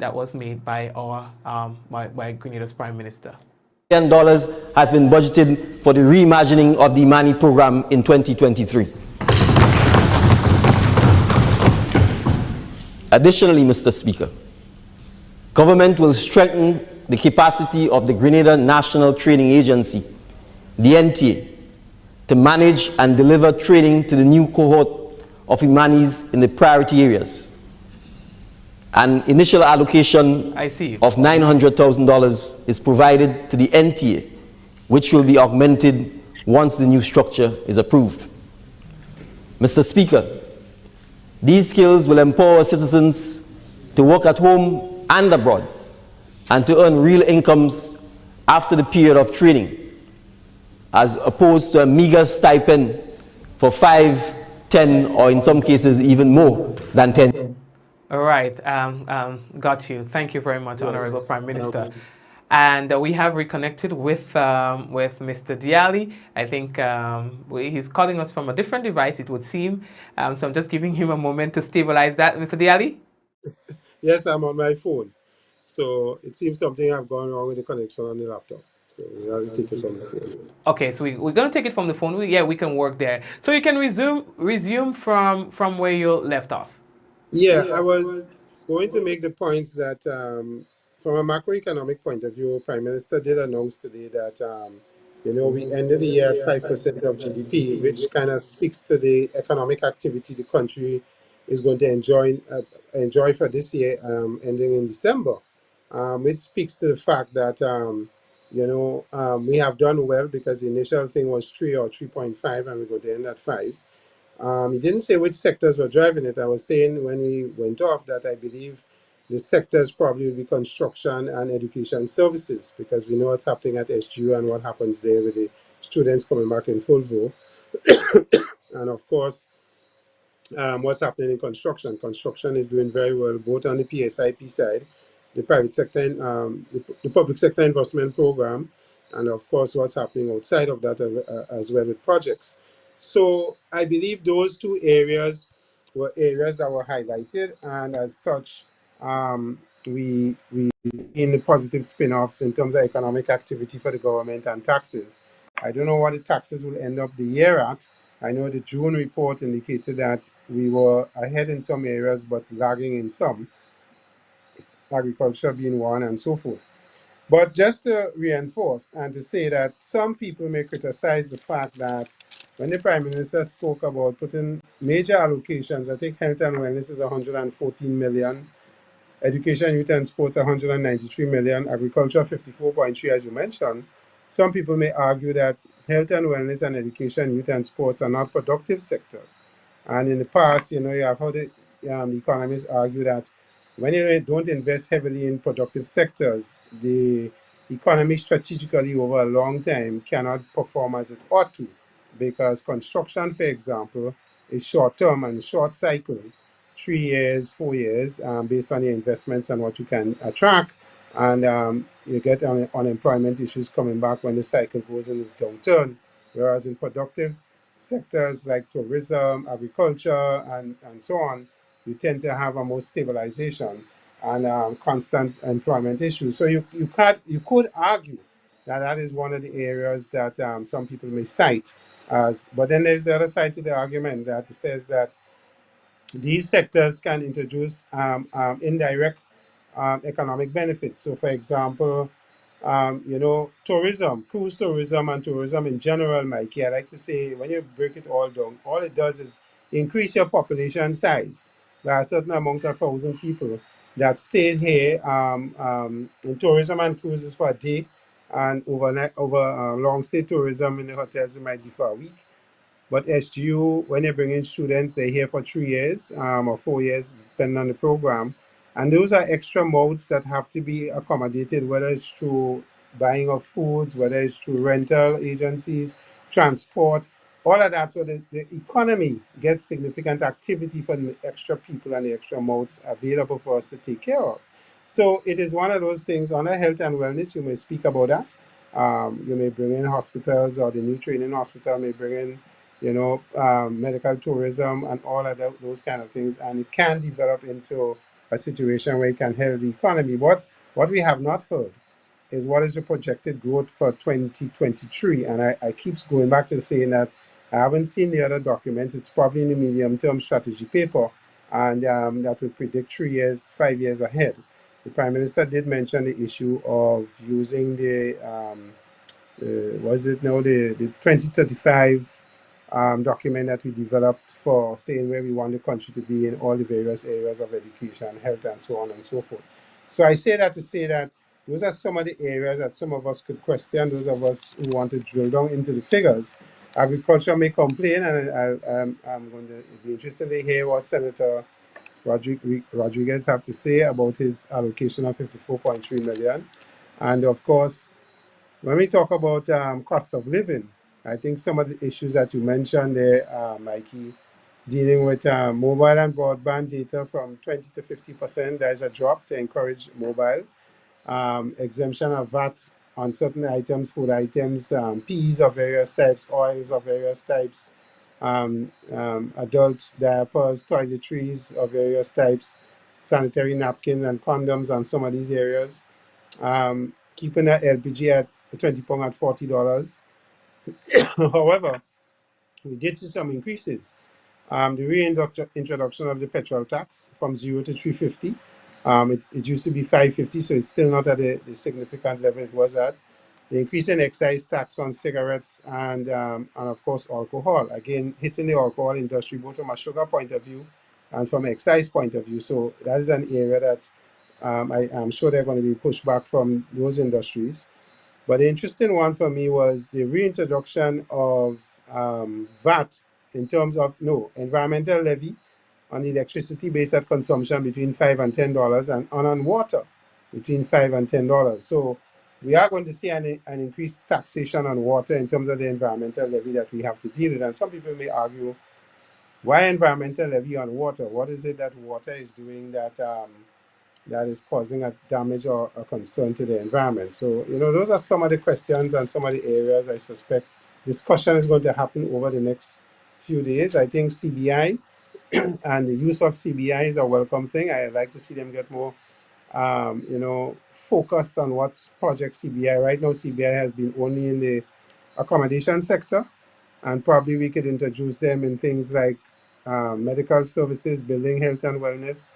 That was made by our by Grenada's Prime Minister. $1 billion has been budgeted for the reimagining of the Imani program in 2023. Additionally, Mr. Speaker, government will strengthen the capacity of the Grenada National Training Agency, the NTA, to manage and deliver training to the new cohort of Imanis in the priority areas. An initial allocation of $900,000 is provided to the NTA, which will be augmented once the new structure is approved. Mr. Speaker, these skills will empower citizens to work at home and abroad and to earn real incomes after the period of training, as opposed to a meager stipend for 5, 10, or in some cases even more than 10. All right, got you. Thank you very much, Honorable Prime Minister. And we have reconnected with Mr. Diali. I think he's calling us from a different device, it would seem. So I'm just giving him a moment to stabilize that. Mr. Diali? Yes, I'm on my phone. So it seems something have gone wrong with the connection on the laptop. So we have to take it from the phone. Okay, so we're going to take it from the phone. We can work there. So you can resume from where you left off. Yeah, I was going to make the points that from a macroeconomic point of view, Prime Minister did announce today that, we ended the year at 5% of GDP, which kind of speaks to the economic activity the country is going to enjoy for this year, ending in December. It speaks to the fact that, we have done well because the initial thing was 3 or 3.5, and we're going to end at 5. He didn't say which sectors were driving it. I was saying when we went off that I believe the sectors probably will be construction and education services, because we know what's happening at SGU and what happens there with the students coming back in full vogue. And of course, what's happening in construction. Construction is doing very well, both on the PSIP side, the private sector, the public sector investment program, and of course what's happening outside of that as well with projects. So I believe those two areas were areas that were highlighted, and as such, we in the positive spin-offs in terms of economic activity for the government and taxes. I don't know what the taxes will end up the year at. I know the June report indicated that we were ahead in some areas but lagging in some, agriculture being one and so forth. But just to reinforce and to say that some people may criticize the fact that when the Prime Minister spoke about putting major allocations, I think health and wellness is 114 million, education, youth and sports 193 million, agriculture 54.3 as you mentioned. Some people may argue that health and wellness and education, youth and sports are not productive sectors. And in the past, you have heard economists argue that when you don't invest heavily in productive sectors, the economy strategically over a long time cannot perform as it ought to, because construction, for example, is short term and short cycles, 3 years, 4 years, based on your investments and what you can attract. And you get unemployment issues coming back when the cycle goes in its downturn. Whereas in productive sectors like tourism, agriculture, and so on, you tend to have a more stabilization and constant employment issues. So you could argue that that is one of the areas that some people may cite as. But then there's the other side to the argument that says that these sectors can introduce indirect economic benefits. So, for example, tourism, cruise tourism, and tourism in general, Mikey, I like to say when you break it all down, all it does is increase your population size. There are a certain amount of 1,000 people that stay here in tourism and cruises for a day, and overnight, over long stay tourism in the hotels, it might be for a week. But SGU, when they bring in students, they're here for 3 years or 4 years, depending on the program. And those are extra modes that have to be accommodated, whether it's through buying of foods, whether it's through rental agencies, transport, all of that. So the economy gets significant activity for the extra people and the extra modes available for us to take care of. So it is one of those things. On a health and wellness, you may speak about that. You may bring in hospitals, or the new training hospital may bring in medical tourism and all of those kind of things, and it can develop into a situation where it can help the economy. What we have not heard is what is the projected growth for 2023, and I keep going back to saying that I haven't seen the other documents. It's probably in the medium-term strategy paper, and that will predict 3 years, 5 years ahead. The Prime Minister did mention the issue of using the the 2035 document that we developed for saying where we want the country to be in all the various areas of education, health, and so on and so forth. So I say that to say that those are some of the areas that some of us could question, those of us who want to drill down into the figures. Agriculture may complain, and I'm going to be interested to hear what Senator Rodriguez have to say about his allocation of 54.3 million. And of course, when we talk about cost of living, I think some of the issues that you mentioned there, Mikey, dealing with mobile and broadband data from 20 to 50%, there's a drop to encourage mobile. Exemption of VAT on certain items, food items, peas of various types, oils of various types, adult diapers, toiletries of various types, sanitary napkins and condoms on some of these areas. Keeping that LPG at 20 pound at $40. However, we did see some increases. The reintroduction of the petrol tax from 0 to 350. It used to be 550, so it's still not at the significant level it was at. The increase in excise tax on cigarettes and of course alcohol. Again, hitting the alcohol industry both from a sugar point of view and from an excise point of view. So that is an area that I'm sure they're going to be pushed back from those industries. But the interesting one for me was the reintroduction of VAT in terms of no environmental levy on electricity based at consumption between $5 and $10, and on water between $5 and $10. So we are going to see an increased taxation on water in terms of the environmental levy that we have to deal with. And some people may argue, why environmental levy on water? What is it that water is doing that that is causing a damage or a concern to the environment? So, those are some of the questions and some of the areas I suspect discussion is going to happen over the next few days. I think CBI and the use of CBI is a welcome thing. I like to see them get more, focused on what project CBI. Right now, CBI has been only in the accommodation sector, and probably we could introduce them in things like medical services, building health and wellness,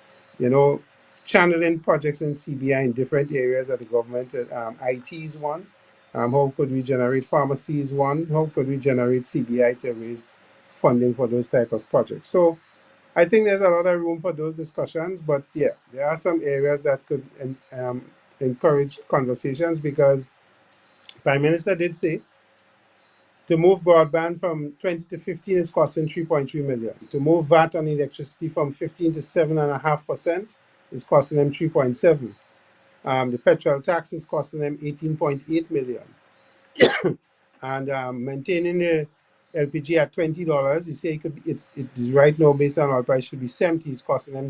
channeling projects in CBI in different areas of the government. IT is one. How could we generate pharmacy is one. How could we generate CBI to raise funding for those type of projects? So I think there's a lot of room for those discussions, but yeah, there are some areas that could encourage conversations, because Prime Minister did say to move broadband from 20 to 15 is costing 3.3 million. To move VAT on electricity from 15 to 7.5% is costing them 3.7. The petrol tax is costing them 18.8 million. And maintaining the LPG at $20, you say it right now based on oil price should be 70, is costing them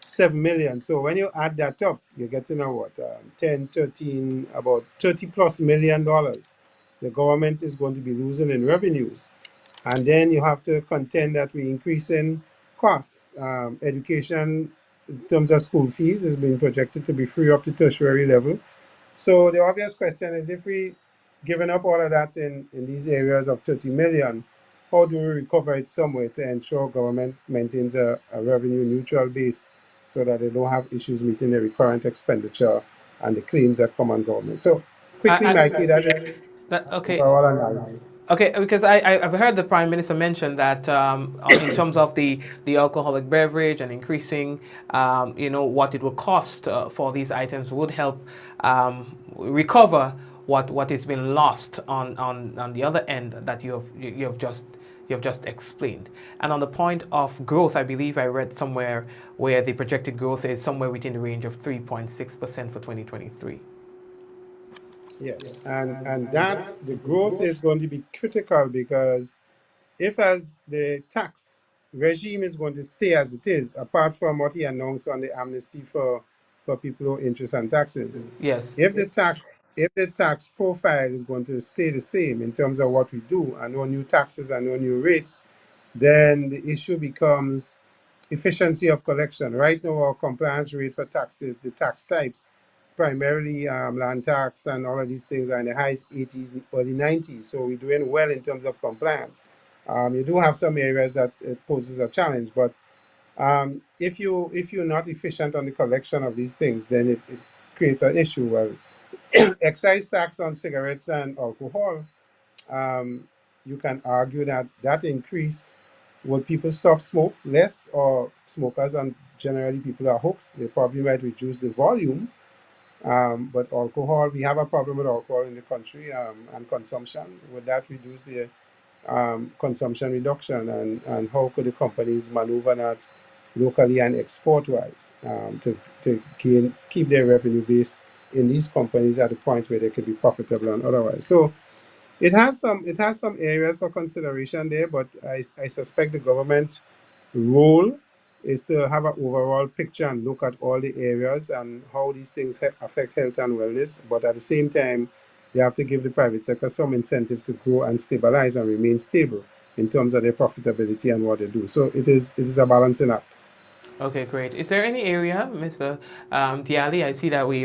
7 million. So when you add that up, you're getting what 10, 13, about $30+ million the government is going to be losing in revenues. And then you have to contend that we're increasing costs. Education in terms of school fees is being projected to be free up to tertiary level. So the obvious question is, if we given up all of that in these areas of 30 million, how do we recover it somewhere to ensure government maintains a revenue neutral base so that they don't have issues meeting the recurrent expenditure and the claims that come on government? So quickly, Mikey, that is Okay. overall analysis. Okay, because I've heard the Prime Minister mention that in terms of the alcoholic beverage and increasing, what it will cost for these items would help recover what has been lost on the other end that you have just explained. And on the point of growth, I believe I read somewhere where the projected growth is somewhere within the range of 3.6% for 2023. Yes, and that the growth is going to be critical, because if as the tax regime is going to stay as it is, apart from what he announced on the amnesty for people who owe interest and taxes, Yes. if the tax profile is going to stay the same in terms of what we do, and no new taxes and no new rates, then the issue becomes efficiency of collection. Right now, our compliance rate for taxes, the tax types, primarily land tax and all of these things, are in the high 80s and early 90s. So we're doing well in terms of compliance. You do have some areas that it poses a challenge, but if you're not efficient on the collection of these things, then it creates an issue. Well, excise tax on cigarettes and alcohol, you can argue that increase, would people stop smoke less, or smokers and generally people are hooked? They probably might reduce the volume. But alcohol, we have a problem with alcohol in the country, and consumption. Would that reduce the consumption reduction, and how could the companies maneuver that locally and export-wise to keep their revenue base in these companies at a point where they could be profitable and otherwise? So it has some areas for consideration there, but I suspect the government role is to have an overall picture and look at all the areas and how these things affect health and wellness. But at the same time, they have to give the private sector some incentive to grow and stabilize and remain stable in terms of their profitability and what they do. So it is a balancing act. Okay, great. Is there any area, Mr. Allie? I see that we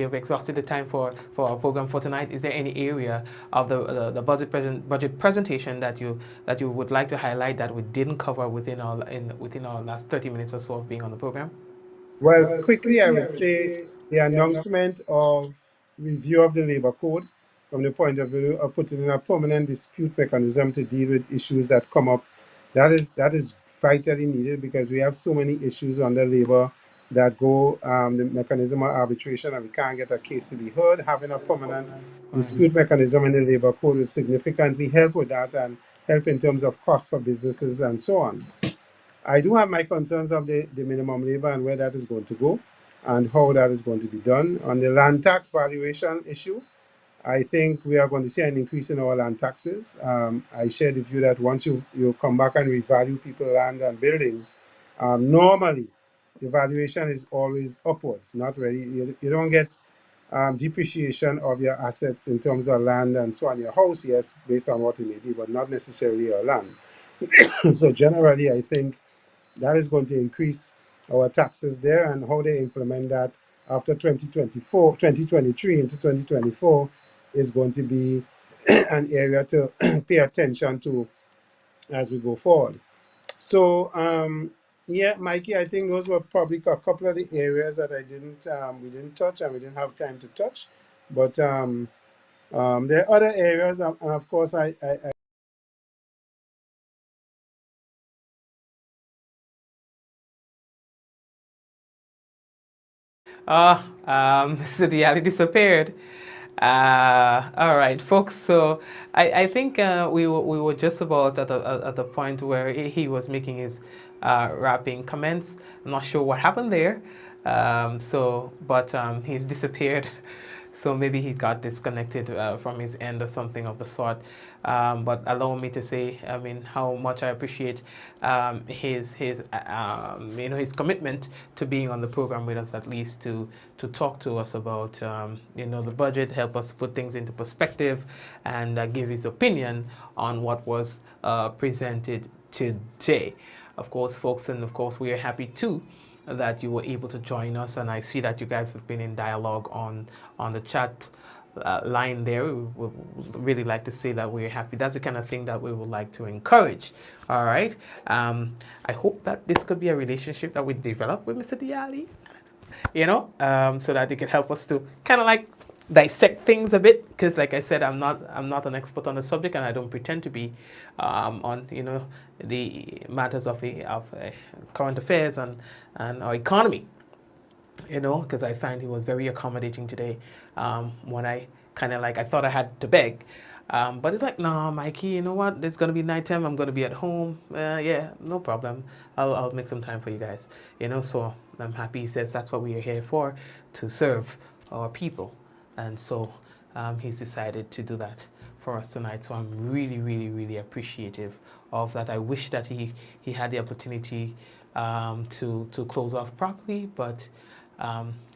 have exhausted the time for our program for tonight. Is there any area of the budget presentation that you would like to highlight that we didn't cover within our last 30 minutes or so of being on the program? Well, quickly, I would say the announcement of review of the labor code from the point of view of putting in a permanent dispute mechanism to deal with issues that come up. That is vitally needed, because we have so many issues under labor that go the mechanism of arbitration, and we can't get a case to be heard. Having a permanent dispute mechanism in the labor code will significantly help with that, and help in terms of cost for businesses and so on. I do have my concerns of the minimum labor and where that is going to go and how that is going to be done. On the land tax valuation issue, I think we are going to see an increase in our land taxes. I share the view that once you come back and revalue people land and buildings, normally the valuation is always upwards, not really. You don't get depreciation of your assets in terms of land and so on. Your house, yes, based on what it may be, but not necessarily your land. So generally, I think that is going to increase our taxes there, and how they implement that after 2024, 2023 into 2024 is going to be an area to pay attention to as we go forward. So, yeah, Mikey, I think those were probably a couple of the areas that we didn't touch and we didn't have time to touch. But there are other areas, and of course, I Mr. Dialli disappeared. All right, folks. So I think we were just about at the point where he was making his wrapping comments. I'm not sure what happened there. But he's disappeared. So maybe he got disconnected from his end or something of the sort. But allow me to say, I mean, how much I appreciate his his commitment to being on the program with us, at least to talk to us about the budget, help us put things into perspective, and give his opinion on what was presented today. Of course, folks, and of course, we are happy too that you were able to join us, and I see that you guys have been in dialogue on the chat line there. We would really like to say that we're happy. That's the kind of thing that we would like to encourage. All right. I hope that this could be a relationship that we develop with Mr. Dialli, so that he can help us to kind of like dissect things a bit, because like I said, I'm not an expert on the subject, and I don't pretend to be on the matters of current affairs and our economy, because I find he was very accommodating today when I kind of like I thought I had to beg, but it's like, no, Mikey, you know what, it's going to be nighttime, I'm going to be at home, yeah, no problem, I'll make some time for you guys, so I'm happy he says that's what we are here for, to serve our people. And so he's decided to do that for us tonight. So I'm really, really, really appreciative of that. I wish that he had the opportunity to close off properly, but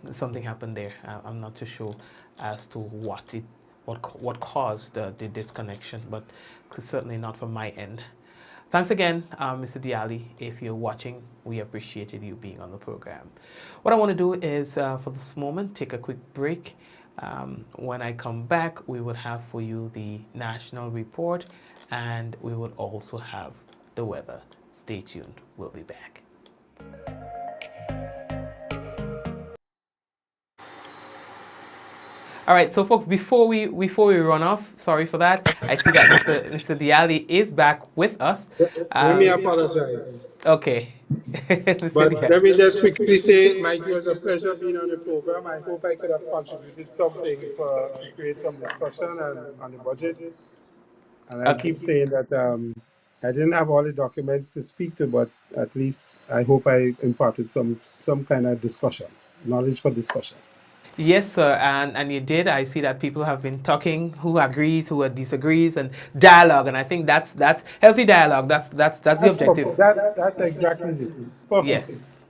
something happened there. I'm not too sure as to what caused the disconnection, but certainly not from my end. Thanks again, Mr. Dialli. If you're watching, we appreciated you being on the program. What I want to do is, for this moment, take a quick break. When I come back, we will have for you the national report, and we will also have the weather. Stay tuned. We'll be back. All right, so folks, before we run off, sorry for that. I see that Mr. Dialli is back with us. Let me apologize. Okay. But let me just quickly say, Mike, it was a pleasure being on the program. I hope I could have contributed something to create some discussion on the budget. And I keep saying that I didn't have all the documents to speak to, but at least I hope I imparted some kind of discussion, knowledge for discussion. Yes, sir, and you did. I see that people have been talking, who agrees, who disagrees, and dialogue. And I think that's healthy dialogue. That's the objective. That's exactly it. Perfect. Yes.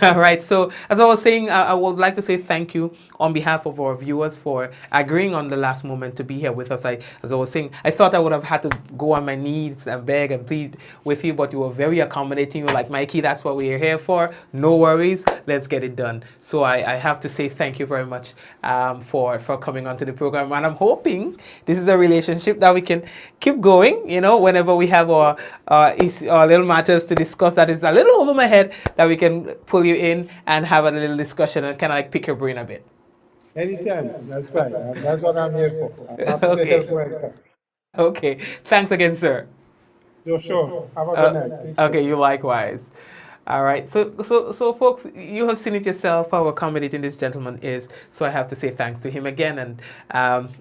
All right. So as I was saying, I would like to say thank you on behalf of our viewers for agreeing on the last moment to be here with us. As I was saying, I thought I would have had to go on my knees and beg and plead with you, but you were very accommodating. You were like, Mikey, that's what we are here for. No worries. Let's get it done. So I have to say thank you very much for coming onto the program. And I'm hoping this is a relationship that we can keep going, whenever we have our little matters to discuss that is a little over my head, that we can pull you in and have a little discussion and kind of like pick your brain a bit. Anytime. That's fine. That's what I'm here for. I'm happy to help wherever. Okay. Thanks again, sir. Sure. Have a good night. Okay, you likewise. All right. So, folks, you have seen it yourself how accommodating this gentleman is. So I have to say thanks to him again. And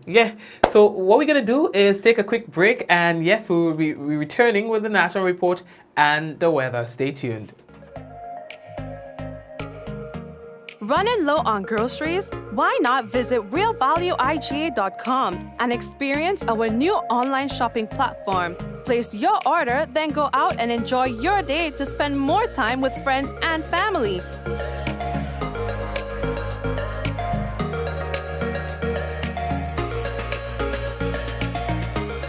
yeah. So what we're gonna do is take a quick break, and yes, we will be returning with the national report and the weather. Stay tuned. Running low on groceries? Why not visit realvalueiga.com and experience our new online shopping platform? Place your order, then go out and enjoy your day to spend more time with friends and family.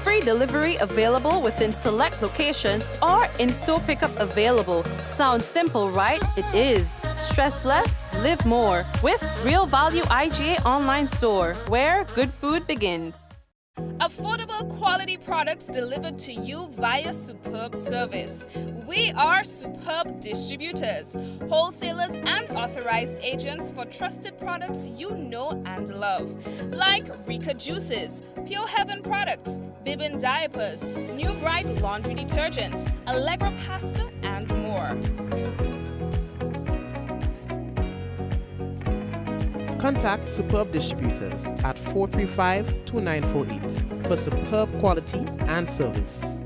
Free delivery available within select locations or in-store pickup available. Sounds simple, right? It is. Stress less, live more with Real Value IGA online store, where good food begins. Affordable quality products delivered to you via superb service. We are superb distributors, wholesalers and authorized agents for trusted products you know and love, like Rika Juices, Pure Heaven products, Bibin diapers, New Bright laundry detergent, Allegra pasta and more. Contact Superb Distributors at 435-2948 for superb quality and service.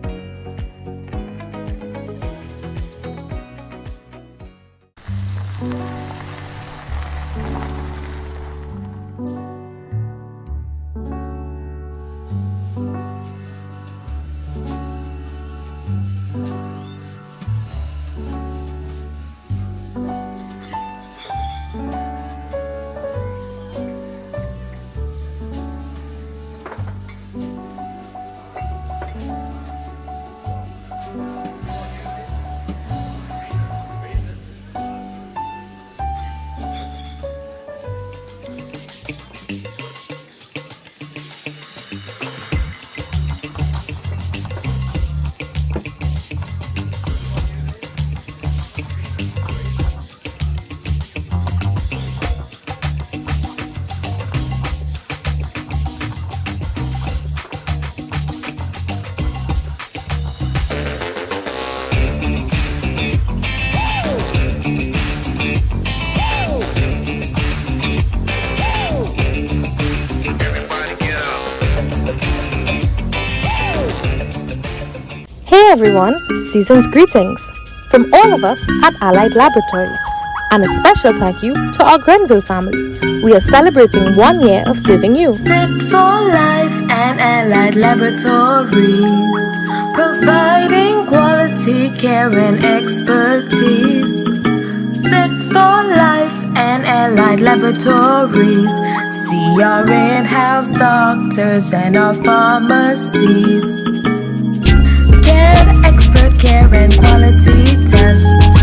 Hey everyone, season's greetings from all of us at Allied Laboratories, and a special thank you to our Grenville family. We are celebrating 1 year of serving you. Fit for life and Allied Laboratories, providing quality care and expertise. Fit for life and Allied Laboratories, see our in-house doctors and our pharmacies. Get expert care and quality tests.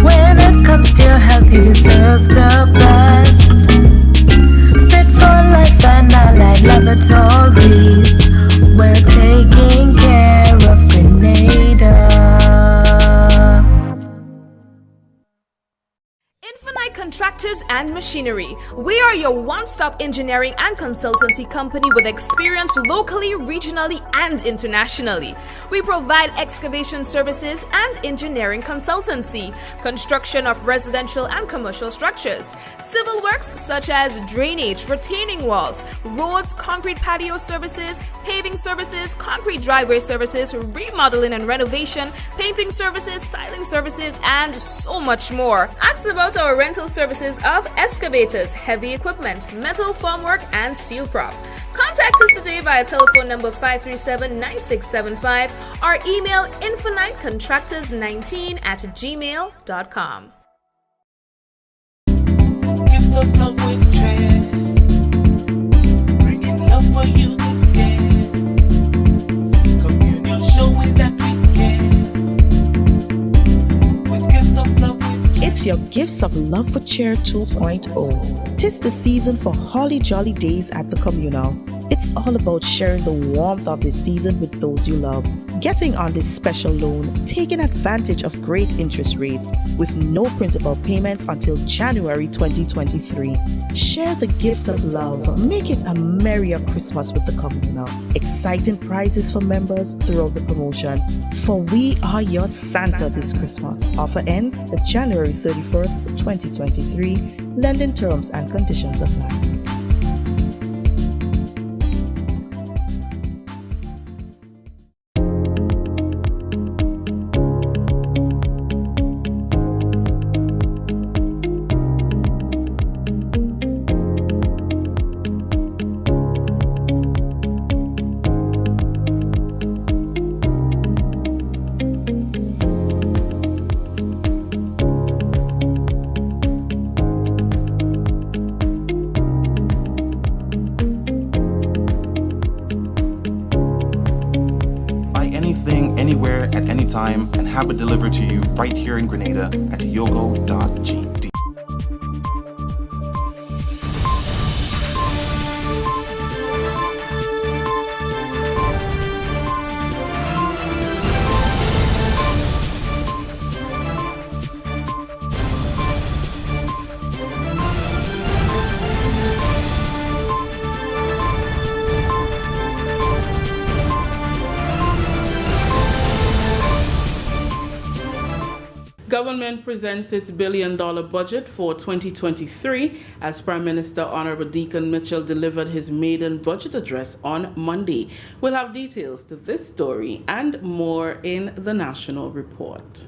When it comes to your health, you deserve the best. Fit for life and Allied Laboratories, we're taking care of Grenada. Infinite Contractors and Machinery. We are your one-stop engineering and consultancy company with experience locally, regionally, and internationally. We provide excavation services and engineering consultancy, construction of residential and commercial structures, civil works such as drainage, retaining walls, roads, concrete patio services, paving services, concrete driveway services, remodeling and renovation, painting services, styling services, and so much more. Ask about our rental services of excavators, heavy equipment, metal formwork, and steel prop. Contact us today via telephone number 537-9675 or email infinitecontractors19@gmail.com. Gifts of love with trade, bringing love for you this year. Communion showing that we care. With gifts of love with It's your Gifts of Love for Cheer 2.0. 'Tis the season for holly jolly days at the communal. It's all about sharing the warmth of the season with those you love. getting on this special loan, taking advantage of great interest rates with no principal payments until January 2023. Share the gift of love. Make it a merrier Christmas with the Communal. Exciting prizes for members throughout the promotion. For we are your Santa this Christmas. Offer ends January 31st, 2023. Lending terms and conditions apply. Anywhere at any time and have it delivered to you right here in Grenada at yogo.gd. Government presents its billion-dollar budget for 2023 as Prime Minister Honorable Deacon Mitchell delivered his maiden budget address on Monday. We'll have details to this story and more in the National Report.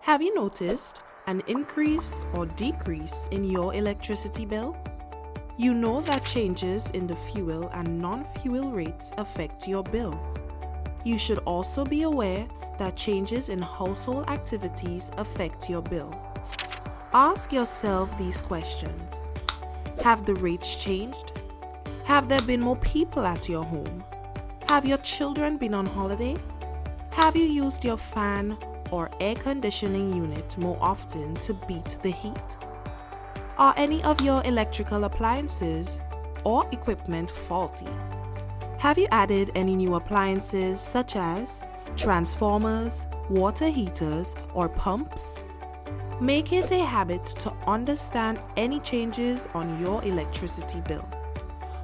Have you noticed an increase or decrease in your electricity bill? You know that changes in the fuel and non-fuel rates affect your bill. You should also be aware that changes in household activities affect your bill. Ask yourself these questions. Have the rates changed? Have there been more people at your home? Have your children been on holiday? Have you used your fan or air conditioning unit more often to beat the heat? Are any of your electrical appliances or equipment faulty? Have you added any new appliances such as transformers, water heaters, or pumps? Make it a habit to understand any changes on your electricity bill.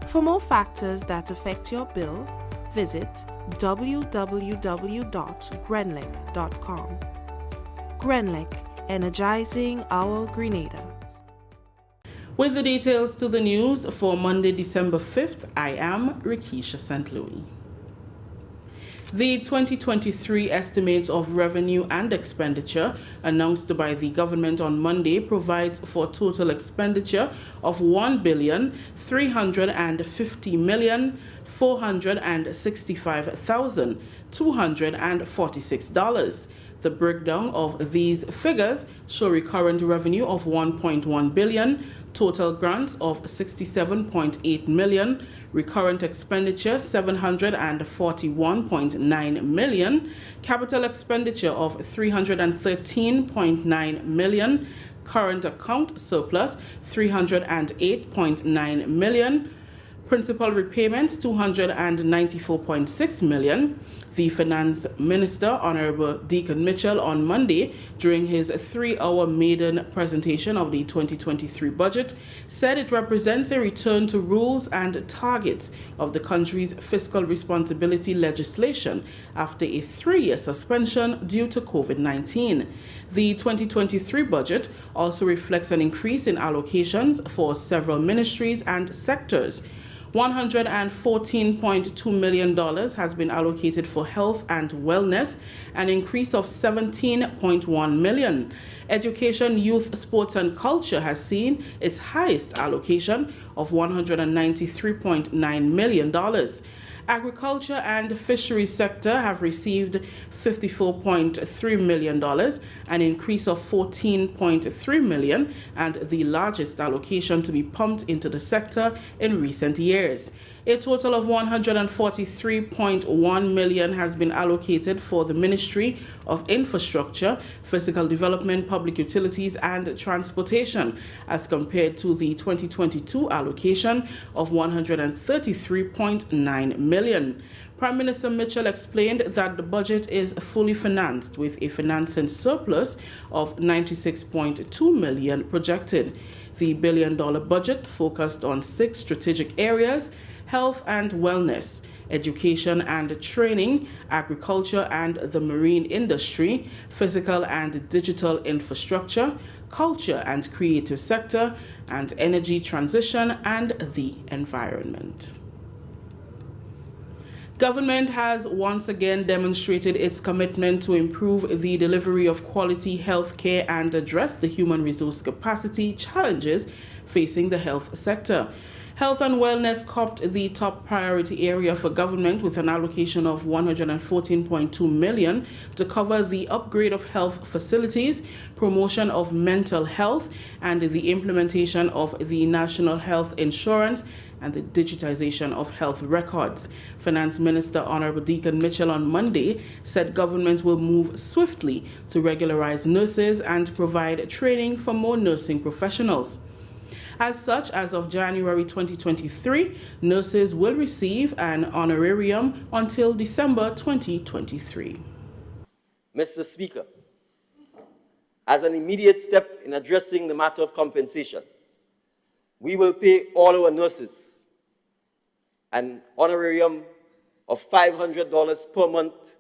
For more factors that affect your bill, visit www.grenlec.com. Grenlec, energizing our Grenada. With the details to the news for Monday, December 5th, I am Rikisha St. Louis. The 2023 estimates of revenue and expenditure announced by the government on Monday provides for total expenditure of $1,350,465,246. The breakdown of these figures show recurrent revenue of $1.1 billion, total grants of $67.8 million, recurrent expenditure $741.9 million, capital expenditure of $313.9 million, current account surplus $308.9 million, principal repayments $294.6 million. The Finance Minister, Honorable Deacon Mitchell, on Monday, during his 3-hour maiden presentation of the 2023 budget, said it represents a return to rules and targets of the country's fiscal responsibility legislation after a 3-year suspension due to COVID-19. The 2023 budget also reflects an increase in allocations for several ministries and sectors. $114.2 million has been allocated for health and wellness, an increase of $17.1 million. Education, youth, sports and culture has seen its highest allocation of $193.9 million. Agriculture and fisheries sector have received $54.3 million, an increase of $14.3 million, and the largest allocation to be pumped into the sector in recent years. A total of $143.1 million has been allocated for the Ministry of Infrastructure, Physical Development, Public Utilities and Transportation, as compared to the 2022 allocation allocation of $133.9 million. Prime Minister Mitchell explained that the budget is fully financed with a financing surplus of $96.2 million projected. The billion-dollar budget focused on 6 strategic areas: health and wellness, education and training, agriculture and the marine industry, physical and digital infrastructure, culture and creative sector, and energy transition and the environment. Government has once again demonstrated its commitment to improve the delivery of quality health care and address the human resource capacity challenges facing the health sector. Health and wellness copped the top priority area for government with an allocation of $114.2 million to cover the upgrade of health facilities, promotion of mental health, and the implementation of the National Health Insurance and the digitization of health records. Finance Minister Honorable Deacon Mitchell on Monday said government will move swiftly to regularize nurses and provide training for more nursing professionals. As such, as of January 2023, nurses will receive an honorarium until December 2023. Mr. Speaker, as an immediate step in addressing the matter of compensation, we will pay all our nurses an honorarium of $500 per month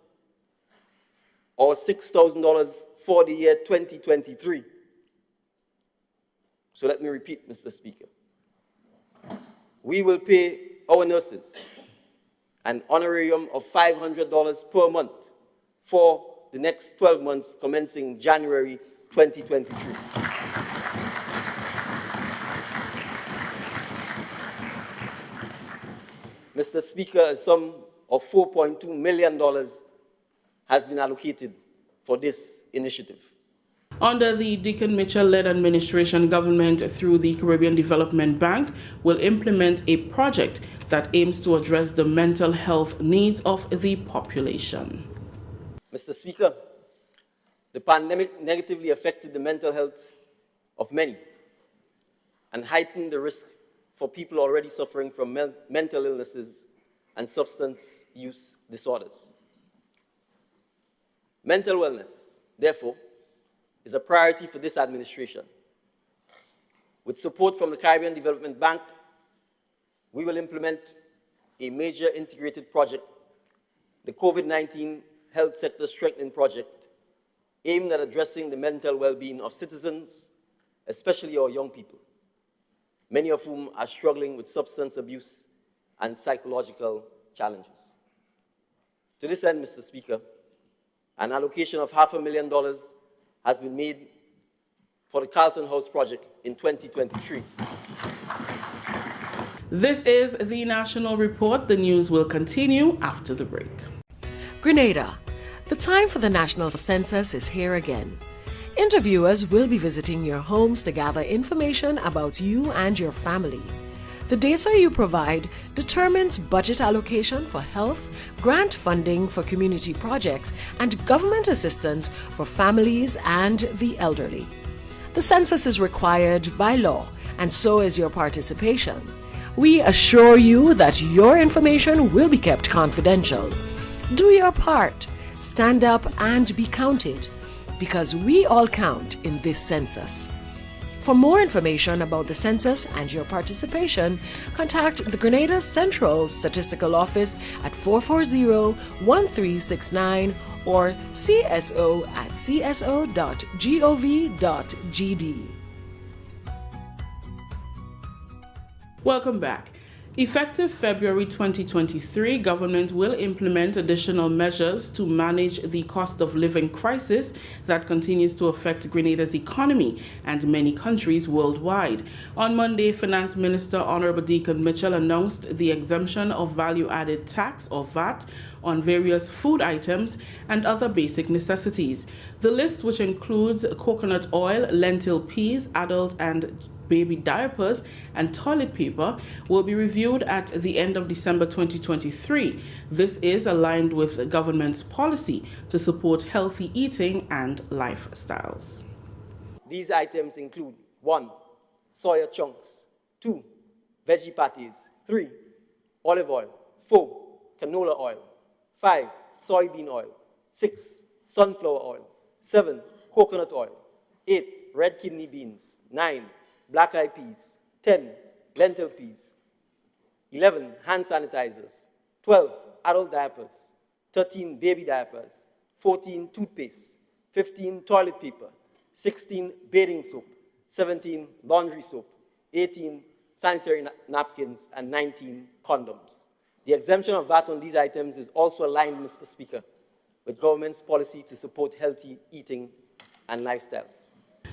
or $6,000 for the year 2023. So let me repeat, Mr. Speaker. We will pay our nurses an honorarium of $500 per month for the next 12 months commencing January 2023. Mr. Speaker, a sum of $4.2 million has been allocated for this initiative. Under the Deacon Mitchell-led administration, government through the Caribbean Development Bank will implement a project that aims to address the mental health needs of the population. Mr. Speaker, the pandemic negatively affected the mental health of many and heightened the risk for people already suffering from mental illnesses and substance use disorders. Mental wellness, therefore, is a priority for this administration. With support from the Caribbean Development Bank, we will implement a major integrated project, the COVID-19 Health Sector Strengthening Project, aimed at addressing the mental well-being of citizens, especially our young people, many of whom are struggling with substance abuse and psychological challenges. To this end, Mr. Speaker, an allocation of $500,000 has been made for the Carlton House project in 2023. This is the National Report. The news will continue after the break. Grenada, the time for the national census is here again. Interviewers will be visiting your homes to gather information about you and your family. The data you provide determines budget allocation for health, grant funding for community projects, and government assistance for families and the elderly. The census is required by law, and so is your participation. We assure you that your information will be kept confidential. Do your part. Stand up and be counted, because we all count in this census. For more information about the census and your participation, contact the Grenada Central Statistical Office at 440-1369 or cso@cso.gov.gd. Welcome back. Effective February 2023, government will implement additional measures to manage the cost of living crisis that continues to affect Grenada's economy and many countries worldwide. On Monday, Finance Minister Honorable Deacon Mitchell announced the exemption of value-added tax or VAT on various food items and other basic necessities. The list, which includes coconut oil, lentil peas, adult and baby diapers, and toilet paper, will be reviewed at the end of December 2023. This is aligned with the government's policy to support healthy eating and lifestyles. These items include 1. Soya chunks, 2. veggie patties. 3, olive oil. 4, canola oil. 5, soybean oil. 6, sunflower oil. 7, coconut oil. 8, red kidney beans. 9, black eyed peas. 10, lentil peas. 11, hand sanitizers. 12, adult diapers. 13, baby diapers. 14, toothpaste. 15, toilet paper. 16, bathing soap. 17, laundry soap. 18, sanitary napkins. And 19, condoms. The exemption of VAT on these items is also aligned, Mr. Speaker, with government's policy to support healthy eating and lifestyles.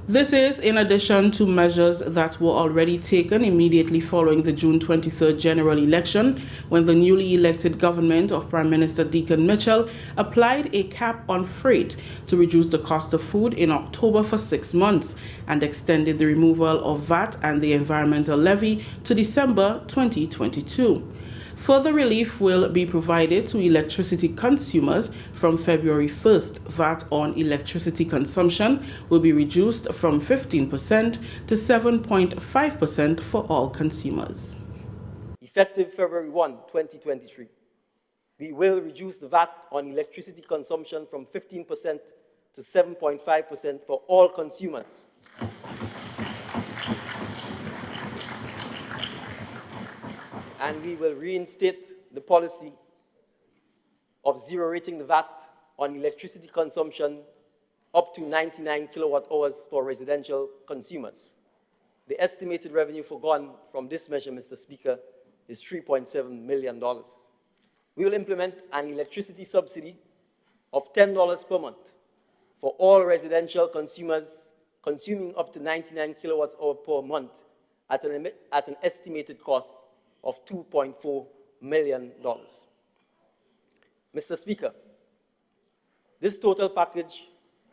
This is in addition to measures that were already taken immediately following the June 23rd general election, when the newly elected government of Prime Minister Deacon Mitchell applied a cap on freight to reduce the cost of food in October for 6 months and extended the removal of VAT and the environmental levy to December 2022. Further relief will be provided to electricity consumers from February 1st. VAT on electricity consumption will be reduced from 15% to 7.5% for all consumers. Effective February 1, 2023, we will reduce the VAT on electricity consumption from 15% to 7.5% for all consumers. And we will reinstate the policy of zero rating the VAT on electricity consumption up to 99 kilowatt hours for residential consumers. The estimated revenue forgone from this measure, Mr. Speaker, is $3.7 million. We will implement an electricity subsidy of $10 per month for all residential consumers consuming up to 99 kilowatts hour per month at an estimated cost of $2.4 million. Mr. Speaker, this total package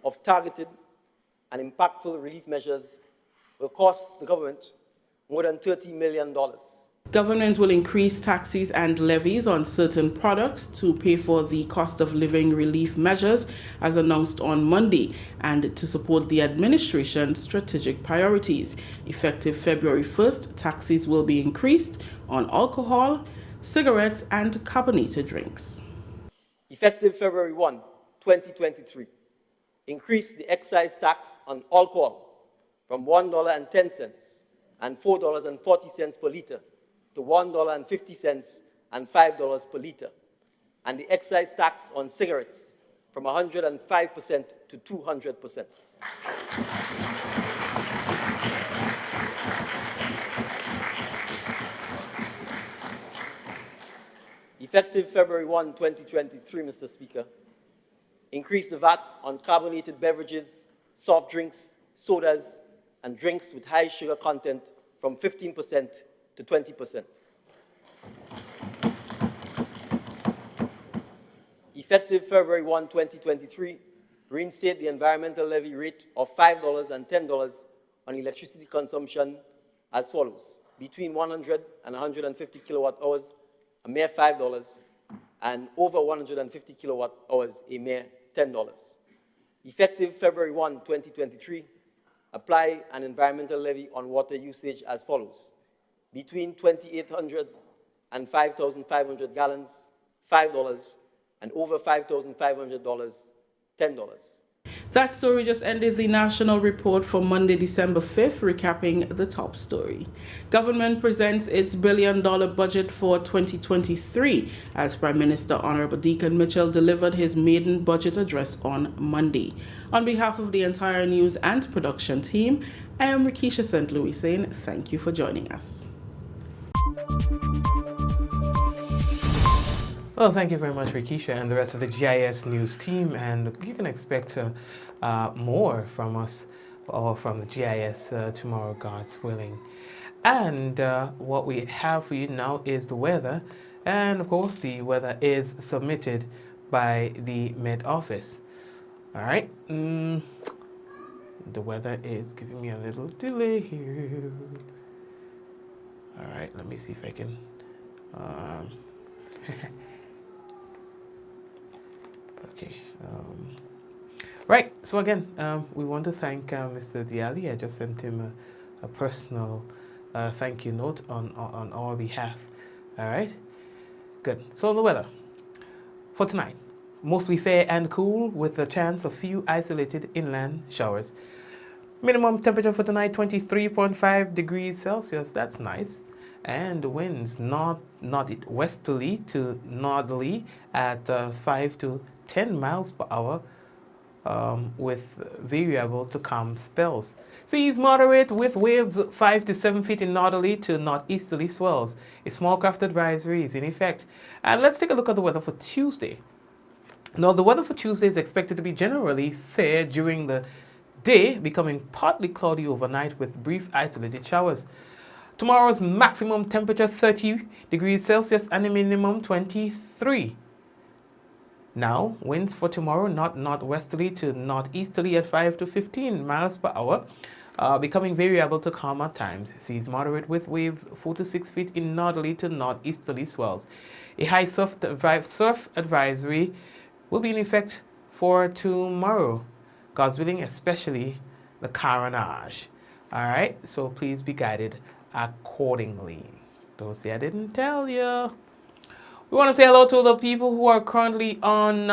of targeted and impactful relief measures will cost the government more than $30 million. Government will increase taxes and levies on certain products to pay for the cost of living relief measures as announced on Monday and to support the administration's strategic priorities. Effective February 1st, taxes will be increased on alcohol, cigarettes, and carbonated drinks. Effective February 1, 2023, increase the excise tax on alcohol from $1.10 and $4.40 per litre to $1.50 and $5 per litre, and the excise tax on cigarettes from 105% to 200%. Effective February 1, 2023, Mr. Speaker, increase the VAT on carbonated beverages, soft drinks, sodas, and drinks with high sugar content from 15% to 20%. Effective February 1, 2023, reinstate the environmental levy rate of $5 and $10 on electricity consumption as follows. Between 100 and 150 kilowatt hours, a mere $5, and over 150 kilowatt hours, a mere $10. Effective February 1, 2023, apply an environmental levy on water usage as follows. Between 2,800 and 5,500 gallons, $5, and over $5,500, $10. That story just ended the national report for Monday, December 5th, recapping the top story. Government presents its $1 billion budget for 2023 as Prime Minister Honorable Deacon Mitchell delivered his maiden budget address on Monday. On behalf of the entire news and production team, I am Rikisha St. Louis saying thank you for joining us. Well, thank you very much, Rikisha, and the rest of the GIS News team. And you can expect more from us or from the GIS tomorrow, God's willing. And what we have for you now is the weather. And of course, the weather is submitted by the Met Office. All right. The weather is giving me a little delay here. All right, let me see if I can. Okay. Right. So again, we want to thank Mr. Allie. I just sent him a personal thank you note on our behalf. All right, good. So the weather for tonight, mostly fair and cool with a chance of few isolated inland showers. Minimum temperature for tonight, 23.5 degrees Celsius. That's nice. And the winds not westerly to northerly at 5 to 10 miles per hour, with variable to calm spells. Seas moderate with waves 5 to 7 feet in northerly to northeasterly swells. A small craft advisory is in effect. And let's take a look at the weather for Tuesday. Now, the weather for Tuesday is expected to be generally fair during the day, becoming partly cloudy overnight with brief isolated showers. Tomorrow's maximum temperature 30 degrees Celsius and a minimum 23. Now, winds for tomorrow northwesterly to northeasterly at 5 to 15 miles per hour, becoming variable to calm at times. Seas moderate with waves 4 to 6 feet in northerly to northeasterly swells. A high surf advisory will be in effect for tomorrow. God's willing, especially the Caranage. All right, so please be guided accordingly. Don't say I didn't tell you. We want to say hello to the people who are currently on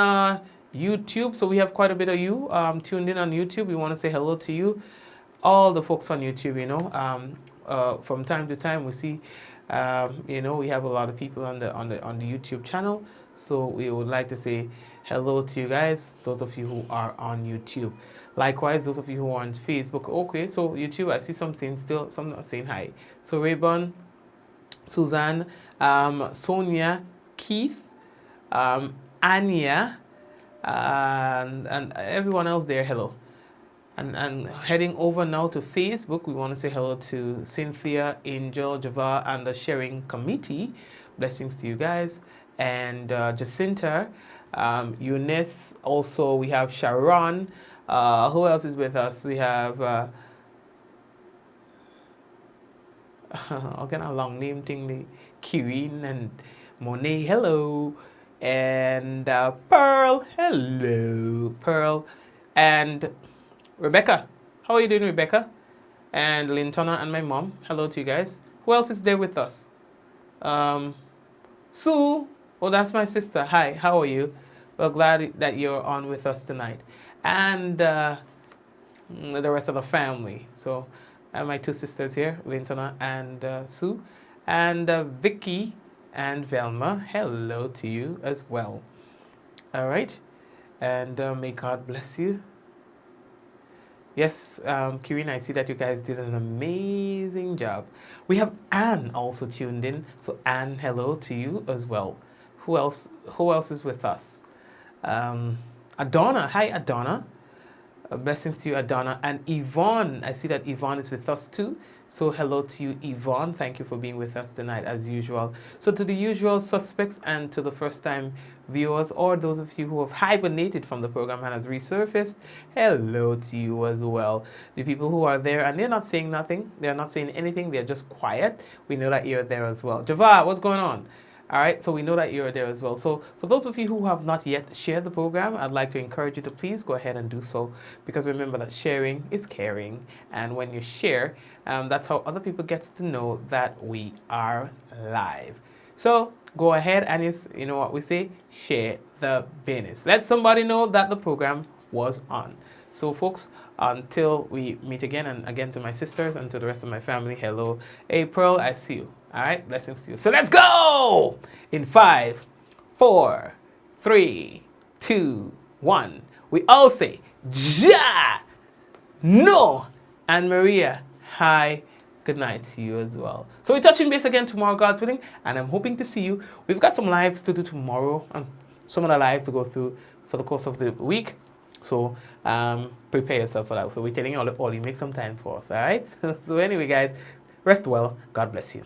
YouTube. So we have quite a bit of you tuned in on YouTube. We want to say hello to you, all the folks on YouTube. You know, from time to time we see, you know, we have a lot of people on the YouTube channel. So we would like to say hello to you guys, those of you who are on YouTube. Likewise, those of you who are on Facebook. Okay, so YouTube, I see some saying still, some not saying hi. So Rayburn, Suzanne, Sonia, Keith, Anya, and everyone else there, hello. And heading over now to Facebook, we want to say hello to Cynthia, Angel, Java, and the sharing committee. Blessings to you guys. And Jacinta, Eunice, also we have Sharon. Who else is with us? We have, again, a long name thing, Kirin and Monet, hello. And Pearl, hello. Pearl. And Rebecca, how are you doing, Rebecca? And Lintona and my mom, hello to you guys. Who else is there with us? Sue, oh, that's my sister. Hi, how are you? Well, glad that you're on with us tonight. And the rest of the family. So I have my two sisters here, Lintona and Sue. And Vicky and Velma, hello to you as well. All right. And may God bless you. Yes, Kirin, I see that you guys did an amazing job. We have Anne also tuned in. So Anne, hello to you as well. Who else is with us? Adonna, hi Adonna. Blessings to you, Adonna. And Yvonne, I see that Yvonne is with us too. So hello to you, Yvonne. Thank you for being with us tonight as usual. So to the usual suspects and to the first time viewers or those of you who have hibernated from the program and has resurfaced, hello to you as well. The people who are there and they're not saying nothing, they're not saying anything, they're just quiet. We know that you're there as well. Javad, what's going on? All right, so we know that you're there as well. So for those of you who have not yet shared the program, I'd like to encourage you to please go ahead and do so, because remember that sharing is caring. And when you share, that's how other people get to know that we are live. So go ahead and you know what we say, share the business. Let somebody know that the program was on. So folks, until we meet again, and again to my sisters and to the rest of my family, hello. April, I see you. All right, blessings to you. So let's go! In 5, 4, 3, 2, 1. We all say, Ja! No! And Maria, hi. Good night to you as well. So we're touching base again tomorrow, God's willing, and I'm hoping to see you. We've got some lives to do tomorrow and some other lives to go through for the course of the week. So prepare yourself for that. So we're telling you all, you make some time for us, all right? So anyway, guys, rest well. God bless you.